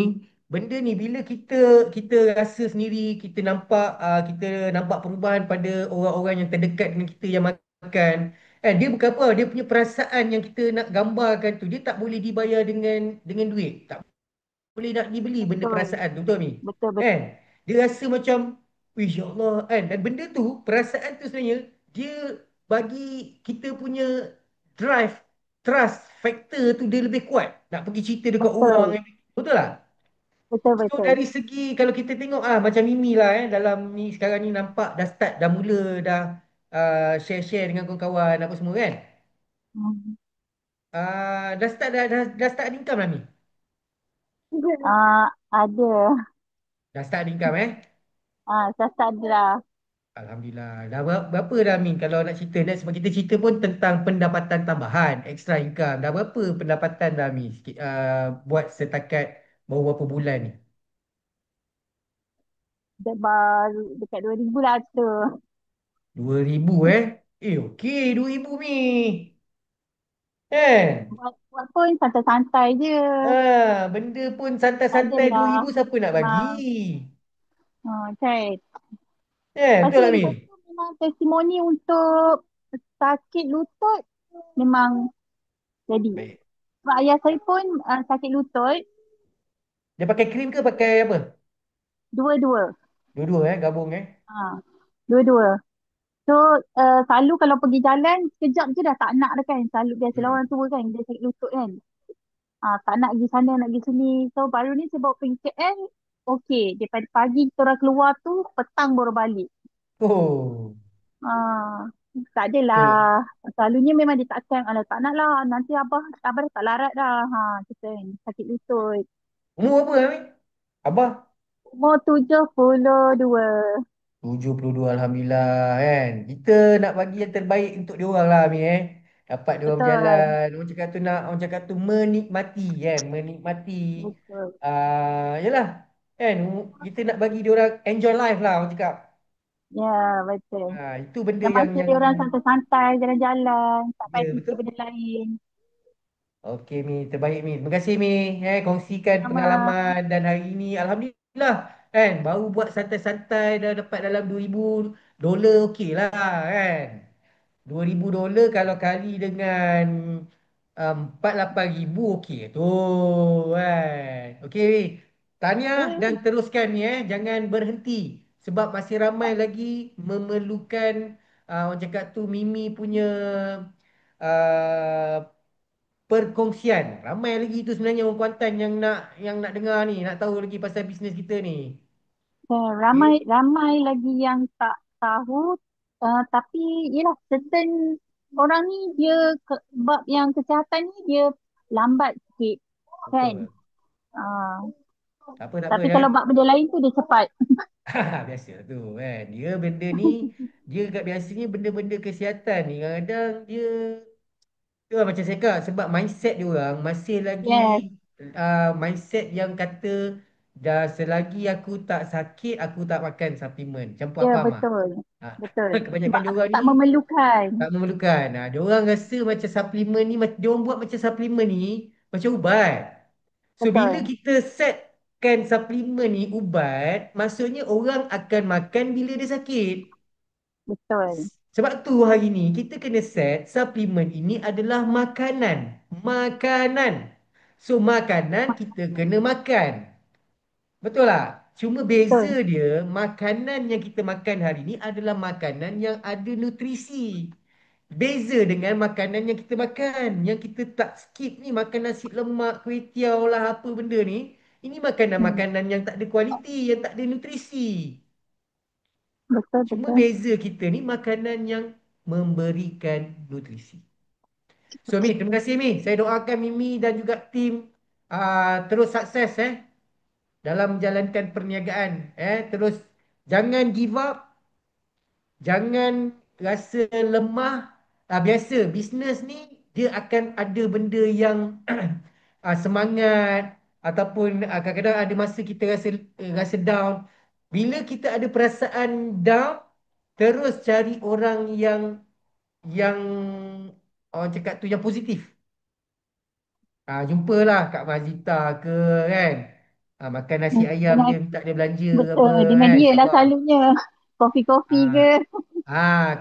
Speaker 1: benda ni bila kita kita rasa sendiri, kita nampak perubahan pada orang-orang yang terdekat dengan kita yang makan. Dia bukan apa, dia punya perasaan yang kita nak gambarkan tu, dia tak boleh dibayar dengan duit. Tak boleh nak dibeli benda
Speaker 2: betul.
Speaker 1: perasaan tu, betul Mi?
Speaker 2: Betul betul.
Speaker 1: Kan? Dia rasa macam, wih ya Allah kan. Dan benda tu, perasaan tu sebenarnya dia bagi kita punya drive trust factor tu dia lebih kuat. Nak pergi cerita dekat orang.
Speaker 2: Betul.
Speaker 1: Betul tak?
Speaker 2: Betul,
Speaker 1: So
Speaker 2: betul.
Speaker 1: dari segi kalau kita tengok macam Mimi lah dalam ni sekarang ni nampak dah start dah mula dah share-share dengan kawan-kawan apa semua kan.
Speaker 2: Hmm.
Speaker 1: Dah start ada income lah ni.
Speaker 2: Ada.
Speaker 1: Dah start ada income
Speaker 2: Saya tak ada lah.
Speaker 1: Alhamdulillah. Dah berapa dah Min kalau nak cerita ni sebab kita cerita pun tentang pendapatan tambahan, extra income. Dah berapa pendapatan dah Min sikit, buat setakat baru berapa bulan ni?
Speaker 2: Baru dekat 2000 lah tu.
Speaker 1: 2,000 okey 2,000 Mi. Kan?
Speaker 2: Buat pun santai-santai je.
Speaker 1: Benda pun
Speaker 2: Tak
Speaker 1: santai-santai
Speaker 2: adalah
Speaker 1: 2,000 siapa nak bagi?
Speaker 2: memang. Kan.
Speaker 1: Betul
Speaker 2: Pasal
Speaker 1: tak Min?
Speaker 2: itu memang testimoni untuk sakit lutut memang jadi.
Speaker 1: Baik.
Speaker 2: Sebab ayah saya pun sakit lutut
Speaker 1: Dia pakai krim ke pakai apa?
Speaker 2: dua-dua.
Speaker 1: Dua-dua gabung
Speaker 2: Ha, dua-dua. So selalu kalau pergi jalan sekejap je dah tak nak dah kan. Selalu biasalah
Speaker 1: Hmm.
Speaker 2: orang tua kan dia sakit lutut kan. Tak nak pergi sana nak pergi sini. So baru ni saya bawa pergi KL. Okey, daripada pagi kita orang keluar tu petang baru balik.
Speaker 1: Oh.
Speaker 2: Ah, tak adalah.
Speaker 1: Betul.
Speaker 2: Selalunya memang dia takkan. Alah, tak nak lah. Nanti abah dah tak larat dah. Kita ni sakit lutut.
Speaker 1: Umur berapa Min? Abah?
Speaker 2: Umur 72.
Speaker 1: 72 Alhamdulillah kan. Kita nak bagi yang terbaik untuk dia orang lah Mi Dapat dia orang
Speaker 2: Betul.
Speaker 1: berjalan. Orang cakap tu menikmati kan. Menikmati.
Speaker 2: Betul.
Speaker 1: Yalah. Kan. Kita nak bagi dia orang enjoy life lah orang cakap.
Speaker 2: Ya, betul.
Speaker 1: Itu benda
Speaker 2: Yang
Speaker 1: yang
Speaker 2: pasti dia orang santai-santai jalan-jalan. Tak payah
Speaker 1: ya
Speaker 2: fikir
Speaker 1: betul.
Speaker 2: benda lain.
Speaker 1: Okey Mi, terbaik Mi. Terima kasih Mi kongsikan
Speaker 2: Sama.
Speaker 1: pengalaman dan hari ini alhamdulillah kan baru buat santai-santai dah dapat dalam $2,000 okey lah kan. $2,000 kalau kali dengan 48,000 okey tu kan. Okey Mi. Tahniah dan
Speaker 2: Okay.
Speaker 1: teruskan Mi jangan berhenti sebab masih ramai lagi memerlukan orang cakap tu Mimi punya uh, perkongsian. Ramai lagi tu sebenarnya orang Kuantan yang nak dengar ni, nak tahu lagi pasal bisnes kita ni.
Speaker 2: Ramai
Speaker 1: Okey.
Speaker 2: ramai lagi yang tak tahu. Tapi yelah certain orang ni dia bab yang kesihatan ni dia lambat sikit kan.
Speaker 1: Betul.
Speaker 2: Uh,
Speaker 1: Tak apa tak apa
Speaker 2: tapi kalau bab benda lain tu dia cepat.
Speaker 1: Biasa tu kan. Dia benda ni dia kat biasanya benda-benda kesihatan ni kadang-kadang dia tu lah macam saya cakap sebab mindset dia orang masih lagi
Speaker 2: Yes,
Speaker 1: mindset yang kata dah selagi aku tak sakit aku tak makan suplemen. Macam
Speaker 2: ya
Speaker 1: apa-apa mah.
Speaker 2: betul.
Speaker 1: Ah,
Speaker 2: Betul.
Speaker 1: kebanyakan
Speaker 2: Sebab
Speaker 1: dia orang ni
Speaker 2: tak memerlukan.
Speaker 1: tak memerlukan. Dia orang rasa macam suplemen ni, dia orang buat macam suplemen ni macam ubat. So bila
Speaker 2: Betul.
Speaker 1: kita setkan suplemen ni ubat, maksudnya orang akan makan bila dia sakit.
Speaker 2: Betul.
Speaker 1: Sebab tu hari ni kita kena set suplemen ini adalah makanan. Makanan. So makanan kita kena makan. Betul tak? Cuma beza
Speaker 2: Betul.
Speaker 1: dia, makanan yang kita makan hari ni adalah makanan yang ada nutrisi. Beza dengan makanan yang kita makan. Yang kita tak skip ni makan nasi lemak, kuih tiaw lah apa benda ni. Ini
Speaker 2: Hmm.
Speaker 1: makanan-makanan yang tak ada kualiti, yang tak ada nutrisi.
Speaker 2: Betul,
Speaker 1: Cuma
Speaker 2: betul.
Speaker 1: beza kita ni makanan yang memberikan nutrisi. So Mi, terima kasih Mi. Saya doakan Mimi dan juga tim terus sukses dalam menjalankan perniagaan. Terus jangan give up. Jangan rasa lemah. Biasa, bisnes ni dia akan ada benda yang semangat ataupun kadang-kadang ada masa kita rasa down. Bila kita ada perasaan down, terus cari orang yang orang cakap tu yang positif. Jumpalah Kak Mazita ke kan. Makan nasi ayam
Speaker 2: Dengan
Speaker 1: je minta dia belanja ke apa
Speaker 2: betul dengan
Speaker 1: kan.
Speaker 2: dia lah
Speaker 1: InsyaAllah.
Speaker 2: selalunya. Kopi-kopi
Speaker 1: Ah,
Speaker 2: ke.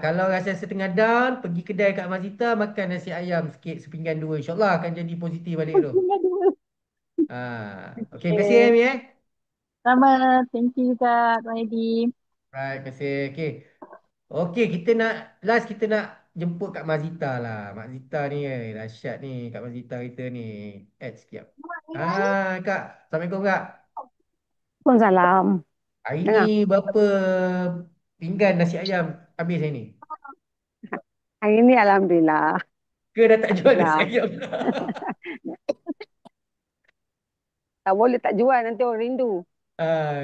Speaker 1: Kalau rasa setengah down, pergi kedai Kak Mazita, makan nasi ayam sikit, sepinggan dua. InsyaAllah akan jadi positif balik tu.
Speaker 2: Dengan dia.
Speaker 1: Okey, terima kasih
Speaker 2: Okay.
Speaker 1: Amy
Speaker 2: Sama. Thank you juga, Tuan Edi.
Speaker 1: Right, terima kasih. Okey. Okey, kita nak, last kita nak jemput Kak Mazita lah. Mak Zita ni dahsyat ni. Kak Mazita kita ni. Add sikit. Kak. Assalamualaikum Kak.
Speaker 2: Waalaikumsalam.
Speaker 1: Hari ni
Speaker 2: Dengar.
Speaker 1: berapa pinggan nasi ayam habis hari ni?
Speaker 2: Hari ni Alhamdulillah.
Speaker 1: Ke dah tak jual nasi
Speaker 2: Alhamdulillah.
Speaker 1: ayam?
Speaker 2: Tak boleh tak jual nanti orang rindu.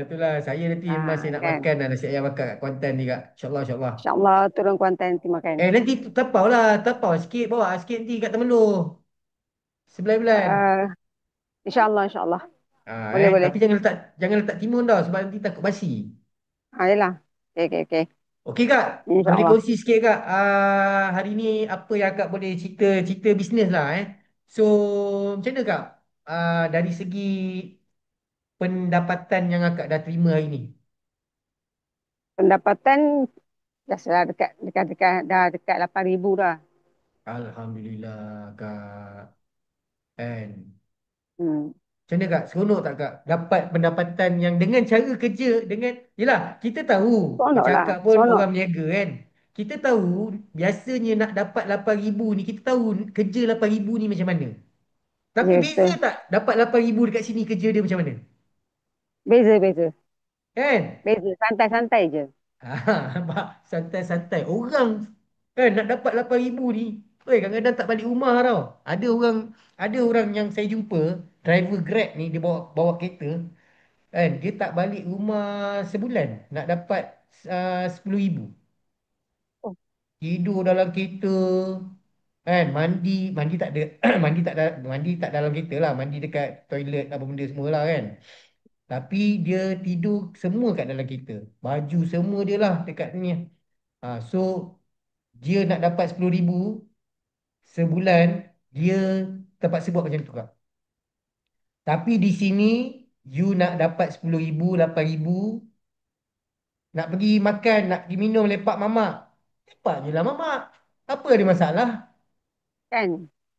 Speaker 1: Itulah. Saya nanti memang saya nak
Speaker 2: Kan.
Speaker 1: makan dah nasi ayam akak kat Kuantan ni Kak. InsyaAllah, insyaAllah.
Speaker 2: InsyaAllah turun Kuantan nanti makan.
Speaker 1: Nanti tapau lah. Tapau sikit. Bawa sikit nanti kat Temelloh. Sebelah bulan.
Speaker 2: Uh, InsyaAllah, insyaAllah.
Speaker 1: Ah,
Speaker 2: Boleh, boleh.
Speaker 1: tapi jangan letak timun dah sebab nanti takut basi.
Speaker 2: Yelah. Okey, okey, okey.
Speaker 1: Okey Kak, boleh
Speaker 2: InsyaAllah.
Speaker 1: kongsi sikit Kak. Hari ni apa yang Kak boleh cerita cerita bisnes lah So macam mana Kak? Dari segi pendapatan yang Akak dah terima hari ni.
Speaker 2: Pendapatan dah sudah dekat dah dekat 8,000 dah.
Speaker 1: Alhamdulillah Kak. And
Speaker 2: Hmm.
Speaker 1: macam mana Kak? Seronok tak Kak? Dapat pendapatan yang dengan cara kerja dengan yelah kita tahu
Speaker 2: Seronok
Speaker 1: macam
Speaker 2: lah.
Speaker 1: Akak pun
Speaker 2: Seronok.
Speaker 1: orang berniaga kan. Kita tahu biasanya nak dapat 8,000 ni kita tahu kerja 8,000 ni macam mana. Tapi
Speaker 2: Ya,
Speaker 1: beza
Speaker 2: betul.
Speaker 1: tak dapat 8,000 dekat sini kerja dia macam mana?
Speaker 2: Beza, beza.
Speaker 1: Kan?
Speaker 2: Beza. Santai-santai je.
Speaker 1: Nampak? Santai-santai. Orang kan nak dapat 8,000 ni. Kadang-kadang tak balik rumah tau. Ada orang yang saya jumpa, driver Grab ni dia bawa bawa kereta kan, dia tak balik rumah sebulan nak dapat 10,000.
Speaker 2: Oh,
Speaker 1: Tidur dalam kereta kan, mandi mandi tak ada mandi tak dalam kereta lah, mandi dekat toilet apa benda semua lah kan. Tapi dia tidur semua kat dalam kereta. Baju semua dia lah dekat ni. So dia nak dapat 10,000 sebulan, dia terpaksa buat macam tu Kak. Tapi di sini you nak dapat 10,000, 8,000, nak pergi makan, nak pergi minum lepak mamak. Lepak je lah mamak. Apa ada masalah?
Speaker 2: kan?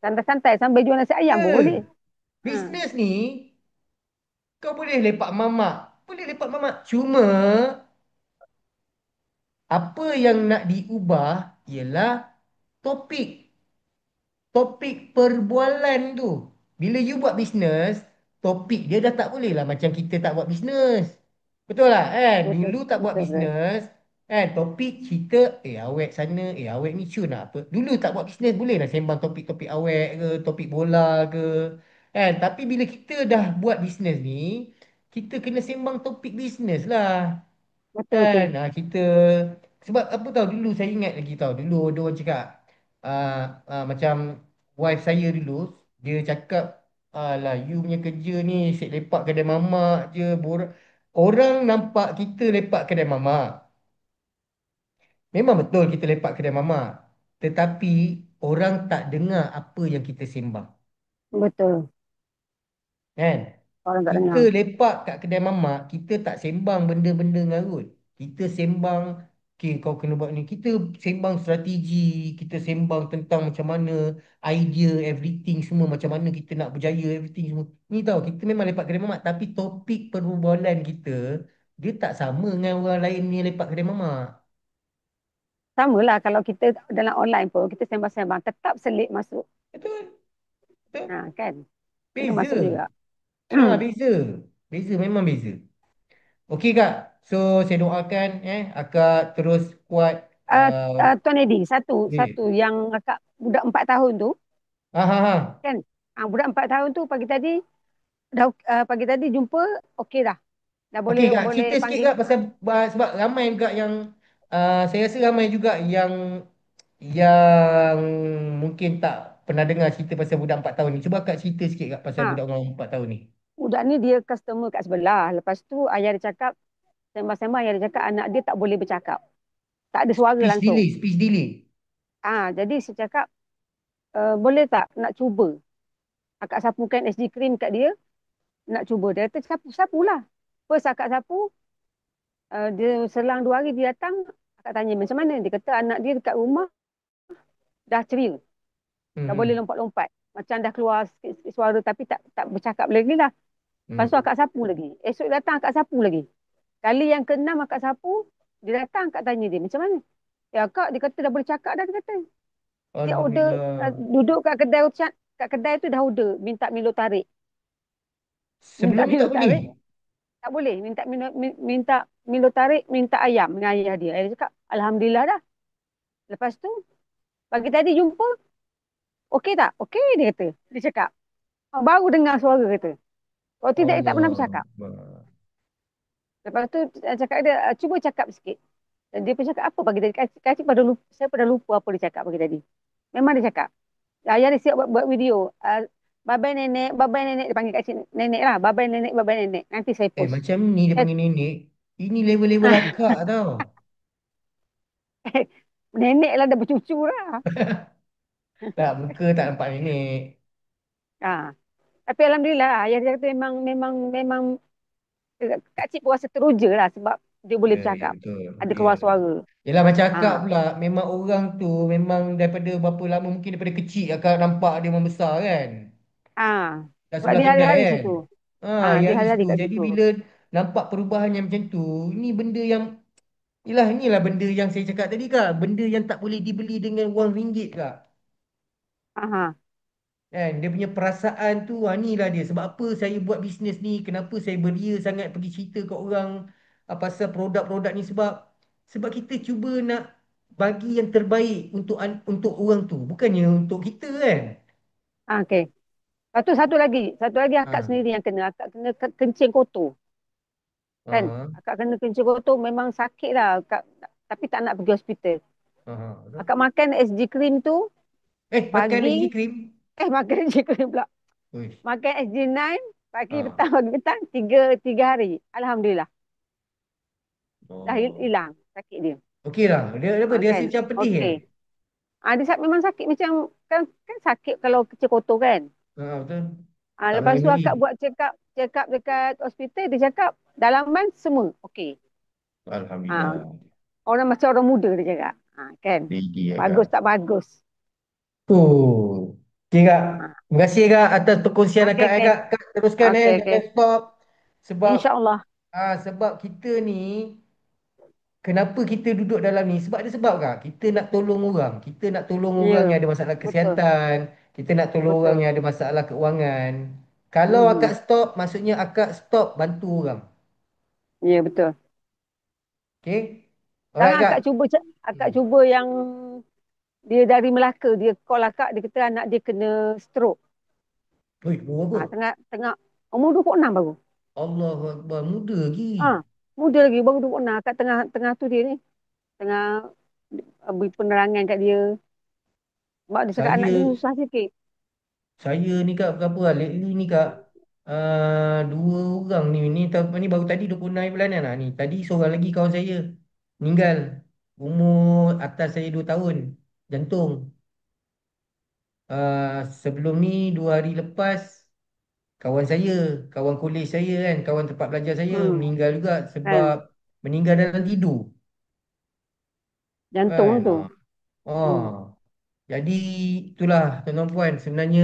Speaker 2: Santai-santai sambil jual nasi ayam pun boleh.
Speaker 1: Eh,
Speaker 2: Ha.
Speaker 1: bisnes ni kau boleh lepak mamak. Boleh lepak mamak. Cuma apa yang nak diubah ialah topik. Topik perbualan tu. Bila you buat bisnes, topik dia dah tak boleh lah macam kita tak buat bisnes. Betul lah kan?
Speaker 2: Betul,
Speaker 1: Dulu tak buat
Speaker 2: betul, betul.
Speaker 1: bisnes, kan? Topik cerita, awek sana, awek ni cun nak apa. Dulu tak buat bisnes, boleh lah sembang topik-topik awek ke, topik bola ke. Kan? Tapi bila kita dah buat bisnes ni, kita kena sembang topik bisnes lah.
Speaker 2: Betul,
Speaker 1: Kan,
Speaker 2: betul.
Speaker 1: kita sebab apa tahu dulu saya ingat lagi tahu dulu ada orang cakap ah, macam wife saya dulu dia cakap lah you punya kerja ni asyik lepak kedai mamak je orang nampak kita lepak kedai mamak memang betul kita lepak kedai mamak tetapi orang tak dengar apa yang kita sembang.
Speaker 2: Betul.
Speaker 1: Kan?
Speaker 2: Orang tak
Speaker 1: Kita
Speaker 2: dengar.
Speaker 1: lepak kat kedai mamak, kita tak sembang benda-benda ngarut. Kita sembang, okay, kau kena buat ni. Kita sembang strategi, kita sembang tentang macam mana idea, everything semua, macam mana kita nak berjaya, everything semua. Ni tahu, kita memang lepak kedai mamak, tapi topik perbualan kita, dia tak sama dengan orang lain ni lepak kedai mamak.
Speaker 2: Sama lah kalau kita dalam online pun, kita sembang-sembang, tetap selit masuk.
Speaker 1: Betul? Betul?
Speaker 2: Kan? Kena masuk
Speaker 1: Beza.
Speaker 2: juga.
Speaker 1: Beza. Beza, memang beza. Okey Kak, so saya doakan Akak terus kuat.
Speaker 2: Tuan Edi, satu
Speaker 1: Ni.
Speaker 2: satu yang akak budak 4 tahun tu,
Speaker 1: Ha.
Speaker 2: kan? Budak 4 tahun tu pagi tadi jumpa, okey dah. Dah
Speaker 1: Okey
Speaker 2: boleh
Speaker 1: Kak,
Speaker 2: boleh
Speaker 1: cerita sikit
Speaker 2: panggil.
Speaker 1: Kak pasal sebab ramai juga yang saya rasa ramai juga yang mungkin tak pernah dengar cerita pasal budak 4 tahun ni. Cuba Kak cerita sikit Kak pasal
Speaker 2: Ha,
Speaker 1: budak orang 4 tahun ni.
Speaker 2: budak ni dia customer kat sebelah. Lepas tu ayah dia cakap, sembang-sembang ayah dia cakap anak dia tak boleh bercakap. Tak ada suara
Speaker 1: Speech
Speaker 2: langsung.
Speaker 1: delay, speech delay.
Speaker 2: Jadi saya cakap, boleh tak nak cuba? Akak sapukan SD cream kat dia, nak cuba. Dia kata, sapulah. First akak sapu, dia selang 2 hari dia datang, akak tanya macam mana? Dia kata anak dia dekat rumah dah ceria. Dah boleh
Speaker 1: Hmm.
Speaker 2: lompat-lompat. Macam dah keluar sikit-sikit suara tapi tak bercakap lagi lah. Lepas tu
Speaker 1: Hmm.
Speaker 2: akak sapu lagi. Esok datang akak sapu lagi. Kali yang keenam akak sapu, dia datang akak tanya dia macam mana? Ya akak, dia kata dah boleh cakap dah dia kata. Dia order,
Speaker 1: Alhamdulillah.
Speaker 2: duduk kat kedai tu dah order minta Milo tarik. Minta
Speaker 1: Sebelum ni
Speaker 2: Milo
Speaker 1: tak boleh.
Speaker 2: tarik, tak boleh. Minta Milo tarik, minta ayam dengan ayah dia. Dia cakap, Alhamdulillah dah. Lepas tu, pagi tadi jumpa, okey tak? Okey, dia kata. Dia cakap. Baru dengar suara kata. Kalau tidak, dia tak pernah
Speaker 1: Allah
Speaker 2: bercakap.
Speaker 1: Akbar.
Speaker 2: Lepas tu, cakap dia, cuba cakap sikit. Dan dia pun cakap, apa pagi tadi? Saya pada lupa apa dia cakap pagi tadi. Memang dia cakap. Ayah dia siap buat video. Babai nenek, dia panggil kat cik nenek lah. Babai nenek. Nanti saya post.
Speaker 1: Macam ni dia
Speaker 2: Eh,
Speaker 1: panggil nenek. Ini level-level akak tau.
Speaker 2: nenek lah dah bercucu lah.
Speaker 1: Tak, muka tak nampak nenek.
Speaker 2: Ha. Tapi Alhamdulillah, ayah dia kata memang Kak Cik pun rasa teruja lah sebab dia boleh
Speaker 1: Ya, ya,
Speaker 2: bercakap.
Speaker 1: betul.
Speaker 2: Ada
Speaker 1: Ya.
Speaker 2: keluar suara.
Speaker 1: Yelah macam akak
Speaker 2: Ha.
Speaker 1: pula. Memang orang tu memang daripada berapa lama mungkin daripada kecil akak nampak dia membesar kan.
Speaker 2: Ha.
Speaker 1: Kat
Speaker 2: Sebab
Speaker 1: sebelah
Speaker 2: dia
Speaker 1: kedai
Speaker 2: hari-hari
Speaker 1: kan.
Speaker 2: situ.
Speaker 1: Ah,
Speaker 2: Ha, dia
Speaker 1: yang di
Speaker 2: hari-hari
Speaker 1: situ.
Speaker 2: kat
Speaker 1: Jadi
Speaker 2: situ.
Speaker 1: bila nampak perubahan yang macam tu, ini benda yang inilah benda yang saya cakap tadi kak. Benda yang tak boleh dibeli dengan wang ringgit kak.
Speaker 2: Ha.
Speaker 1: Kan dia punya perasaan tu inilah dia. Sebab apa saya buat bisnes ni? Kenapa saya beria sangat pergi cerita kat orang pasal produk-produk ni sebab kita cuba nak bagi yang terbaik untuk orang tu, bukannya untuk kita kan.
Speaker 2: Ha, okey. Lepas tu satu lagi akak
Speaker 1: Ha.
Speaker 2: sendiri yang kena. Akak kena kencing kotor. Kan?
Speaker 1: Ha.
Speaker 2: Akak kena kencing kotor memang sakit lah. Akak, tapi tak nak pergi hospital.
Speaker 1: Ha. Ha.
Speaker 2: Akak makan SG cream tu
Speaker 1: Makan
Speaker 2: pagi.
Speaker 1: SG cream.
Speaker 2: Makan SG cream pula.
Speaker 1: Uish.
Speaker 2: Makan SG9 pagi
Speaker 1: Ha.
Speaker 2: petang, pagi petang. Tiga hari. Alhamdulillah. Dah
Speaker 1: Oh.
Speaker 2: hilang sakit dia.
Speaker 1: Okey lah. Dia rasa
Speaker 2: Kan?
Speaker 1: macam pedih
Speaker 2: Okey.
Speaker 1: eh?
Speaker 2: Memang sakit macam, kan sakit kalau kecil kotor kan.
Speaker 1: Betul. Tak
Speaker 2: Lepas
Speaker 1: meleleh
Speaker 2: tu
Speaker 1: lagi.
Speaker 2: akak buat check up dekat hospital, dia cakap dalaman semua okey. Ah,
Speaker 1: Alhamdulillah.
Speaker 2: orang macam orang muda dia cakap. Kan.
Speaker 1: Tinggi ya kak.
Speaker 2: Bagus tak bagus.
Speaker 1: Oh. Okey kak.
Speaker 2: Ah,
Speaker 1: Terima kasih kak atas perkongsian
Speaker 2: okey
Speaker 1: akak
Speaker 2: okey.
Speaker 1: kak. Kak teruskan
Speaker 2: Okey okey.
Speaker 1: jangan stop. Sebab
Speaker 2: InsyaAllah.
Speaker 1: sebab kita ni kenapa kita duduk dalam ni? Sebab ada sebab kak. Kita nak tolong orang. Kita nak tolong orang
Speaker 2: Ya,
Speaker 1: yang ada masalah
Speaker 2: betul.
Speaker 1: kesihatan. Kita nak tolong orang
Speaker 2: Betul.
Speaker 1: yang ada masalah keuangan. Kalau akak
Speaker 2: Mhm.
Speaker 1: stop, maksudnya akak stop bantu orang.
Speaker 2: Ya, betul.
Speaker 1: Okey?
Speaker 2: Sekarang
Speaker 1: Alright kak.
Speaker 2: akak cuba yang dia dari Melaka, dia call akak, dia kata anak dia kena stroke.
Speaker 1: Oi, mau apa?
Speaker 2: Tengah tengah umur 26 baru.
Speaker 1: Allahu Akbar. Muda lagi.
Speaker 2: Ah, muda lagi baru 26. Akak tengah tengah tu dia ni, tengah beri penerangan kat dia. Sebab dia cakap anak dia
Speaker 1: Saya
Speaker 2: susah sikit.
Speaker 1: Saya ni kak berapa lah lately ni kak, dua orang ni baru tadi 26 bulanan lah ni. Tadi seorang lagi kawan saya meninggal, umur atas saya 2 tahun, jantung. Sebelum ni 2 hari lepas kawan saya, kawan kolej saya kan, kawan tempat belajar saya
Speaker 2: Hmm,
Speaker 1: meninggal juga sebab
Speaker 2: kan.
Speaker 1: meninggal dalam tidur
Speaker 2: Jantung
Speaker 1: kan.
Speaker 2: tu.
Speaker 1: Oh.
Speaker 2: Hmm.
Speaker 1: Jadi itulah tuan-tuan puan, sebenarnya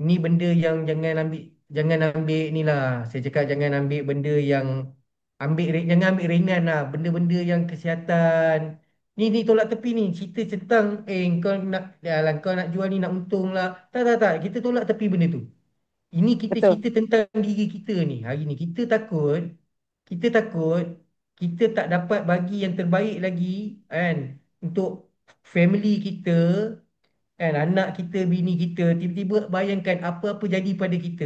Speaker 1: ni benda yang jangan ambil ni lah. Saya cakap jangan ambil benda yang jangan ambil ringan lah benda-benda yang kesihatan. Ni tolak tepi ni cerita tentang kau nak kau nak jual ni nak untung lah. Tak, kita tolak tepi benda tu. Ini kita
Speaker 2: Betul.
Speaker 1: cerita tentang diri kita ni. Hari ni kita takut kita tak dapat bagi yang terbaik lagi kan untuk family kita kan, anak kita, bini kita, tiba-tiba bayangkan apa-apa jadi pada kita,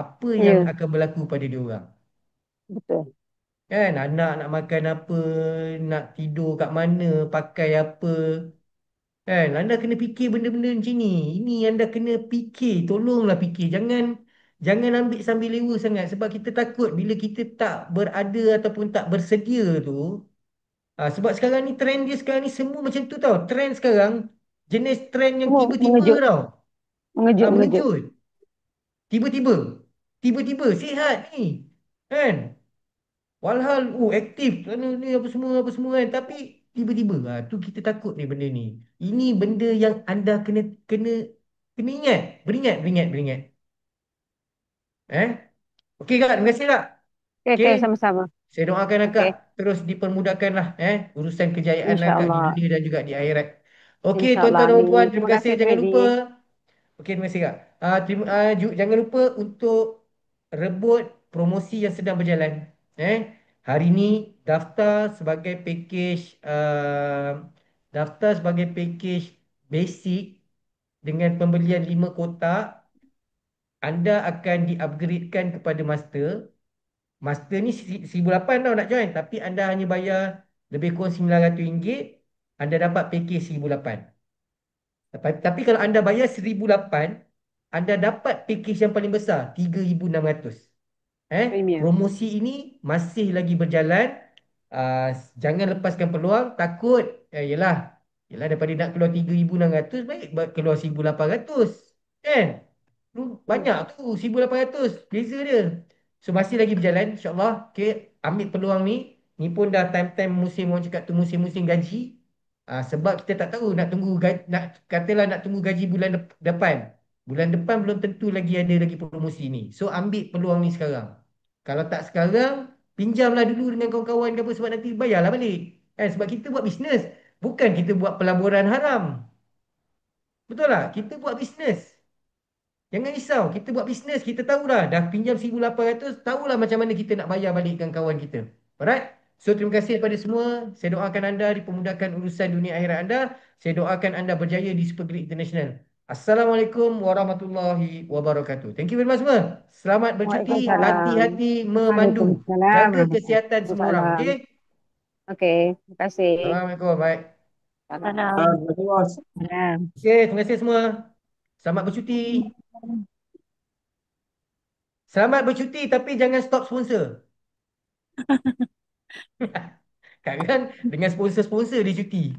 Speaker 1: apa yang
Speaker 2: Ya,
Speaker 1: akan berlaku pada dia orang.
Speaker 2: betul.
Speaker 1: Kan, anak nak makan apa, nak tidur kat mana, pakai apa. Kan, anda kena fikir benda-benda macam ni. Ini anda kena fikir, tolonglah fikir. Jangan ambil sambil lewa sangat sebab kita takut bila kita tak berada ataupun tak bersedia tu. Sebab sekarang ni trend dia sekarang ni semua macam tu tau. Trend sekarang jenis trend yang
Speaker 2: Semua
Speaker 1: tiba-tiba
Speaker 2: mengejut.
Speaker 1: tau.
Speaker 2: Mengejut.
Speaker 1: Mengejut. Tiba-tiba. Tiba-tiba. Sihat ni. Kan? Walhal, aktif. Sana ni apa semua kan. Tapi tiba-tiba. Tu kita takut ni benda ni. Ini benda yang anda kena kena ingat. Beringat. Eh? Okey kak, terima kasih kak.
Speaker 2: Okey,
Speaker 1: Okey.
Speaker 2: okey, sama-sama.
Speaker 1: Saya doakan akak
Speaker 2: Okey,
Speaker 1: terus dipermudahkan lah. Urusan kejayaan akak di
Speaker 2: insyaAllah.
Speaker 1: dunia dan juga di akhirat. Okey,
Speaker 2: InsyaAllah.
Speaker 1: tuan-tuan dan puan,
Speaker 2: Amin.
Speaker 1: terima
Speaker 2: Terima
Speaker 1: kasih.
Speaker 2: kasih,
Speaker 1: Jangan
Speaker 2: Freddy.
Speaker 1: lupa. Okey, terima kasih Kak. Jangan lupa untuk rebut promosi yang sedang berjalan. Hari ini daftar sebagai package basic dengan pembelian 5 kotak, anda akan di-upgradekan kepada master. Master ni 1,800 tau nak join, tapi anda hanya bayar lebih kurang RM900, anda dapat package 1,800. Tapi kalau anda bayar 1,800, anda dapat package yang paling besar, 3,600.
Speaker 2: Premier.
Speaker 1: Promosi ini masih lagi berjalan. Jangan lepaskan peluang. Takut, yelah daripada nak keluar 3,600, baik keluar 1,800. Kan?
Speaker 2: Hmm.
Speaker 1: Banyak tu, 1,800. Beza dia. So masih lagi berjalan, insyaAllah. Okay, ambil peluang ni. Ni pun dah time-time musim, orang cakap tu musim-musim gaji. Sebab kita tak tahu nak tunggu katalah nak tunggu gaji bulan depan. Bulan depan belum tentu lagi ada lagi promosi ni. So ambil peluang ni sekarang. Kalau tak sekarang, pinjamlah dulu dengan kawan-kawan ke apa, sebab nanti bayarlah balik. Sebab kita buat bisnes. Bukan kita buat pelaburan haram. Betul tak? Kita buat bisnes. Jangan risau, kita buat bisnes, kita tahulah. Dah pinjam 1,800, tahulah macam mana kita nak bayar balikkan kawan kita. Alright? So, terima kasih kepada semua. Saya doakan anda dipermudahkan urusan dunia akhirat anda. Saya doakan anda berjaya di Super League International. Assalamualaikum warahmatullahi wabarakatuh. Thank you very much semua. Selamat bercuti.
Speaker 2: Waalaikumsalam.
Speaker 1: Hati-hati memandu.
Speaker 2: Waalaikumsalam.
Speaker 1: Jaga kesihatan semua orang.
Speaker 2: Waalaikumsalam.
Speaker 1: Okey?
Speaker 2: Okey, terima kasih.
Speaker 1: Assalamualaikum. Baik.
Speaker 2: Salam.
Speaker 3: Bos.
Speaker 2: Salam.
Speaker 1: Okey, terima kasih semua. Selamat bercuti. Selamat bercuti tapi jangan stop sponsor. Kan dengan sponsor-sponsor dia cuti.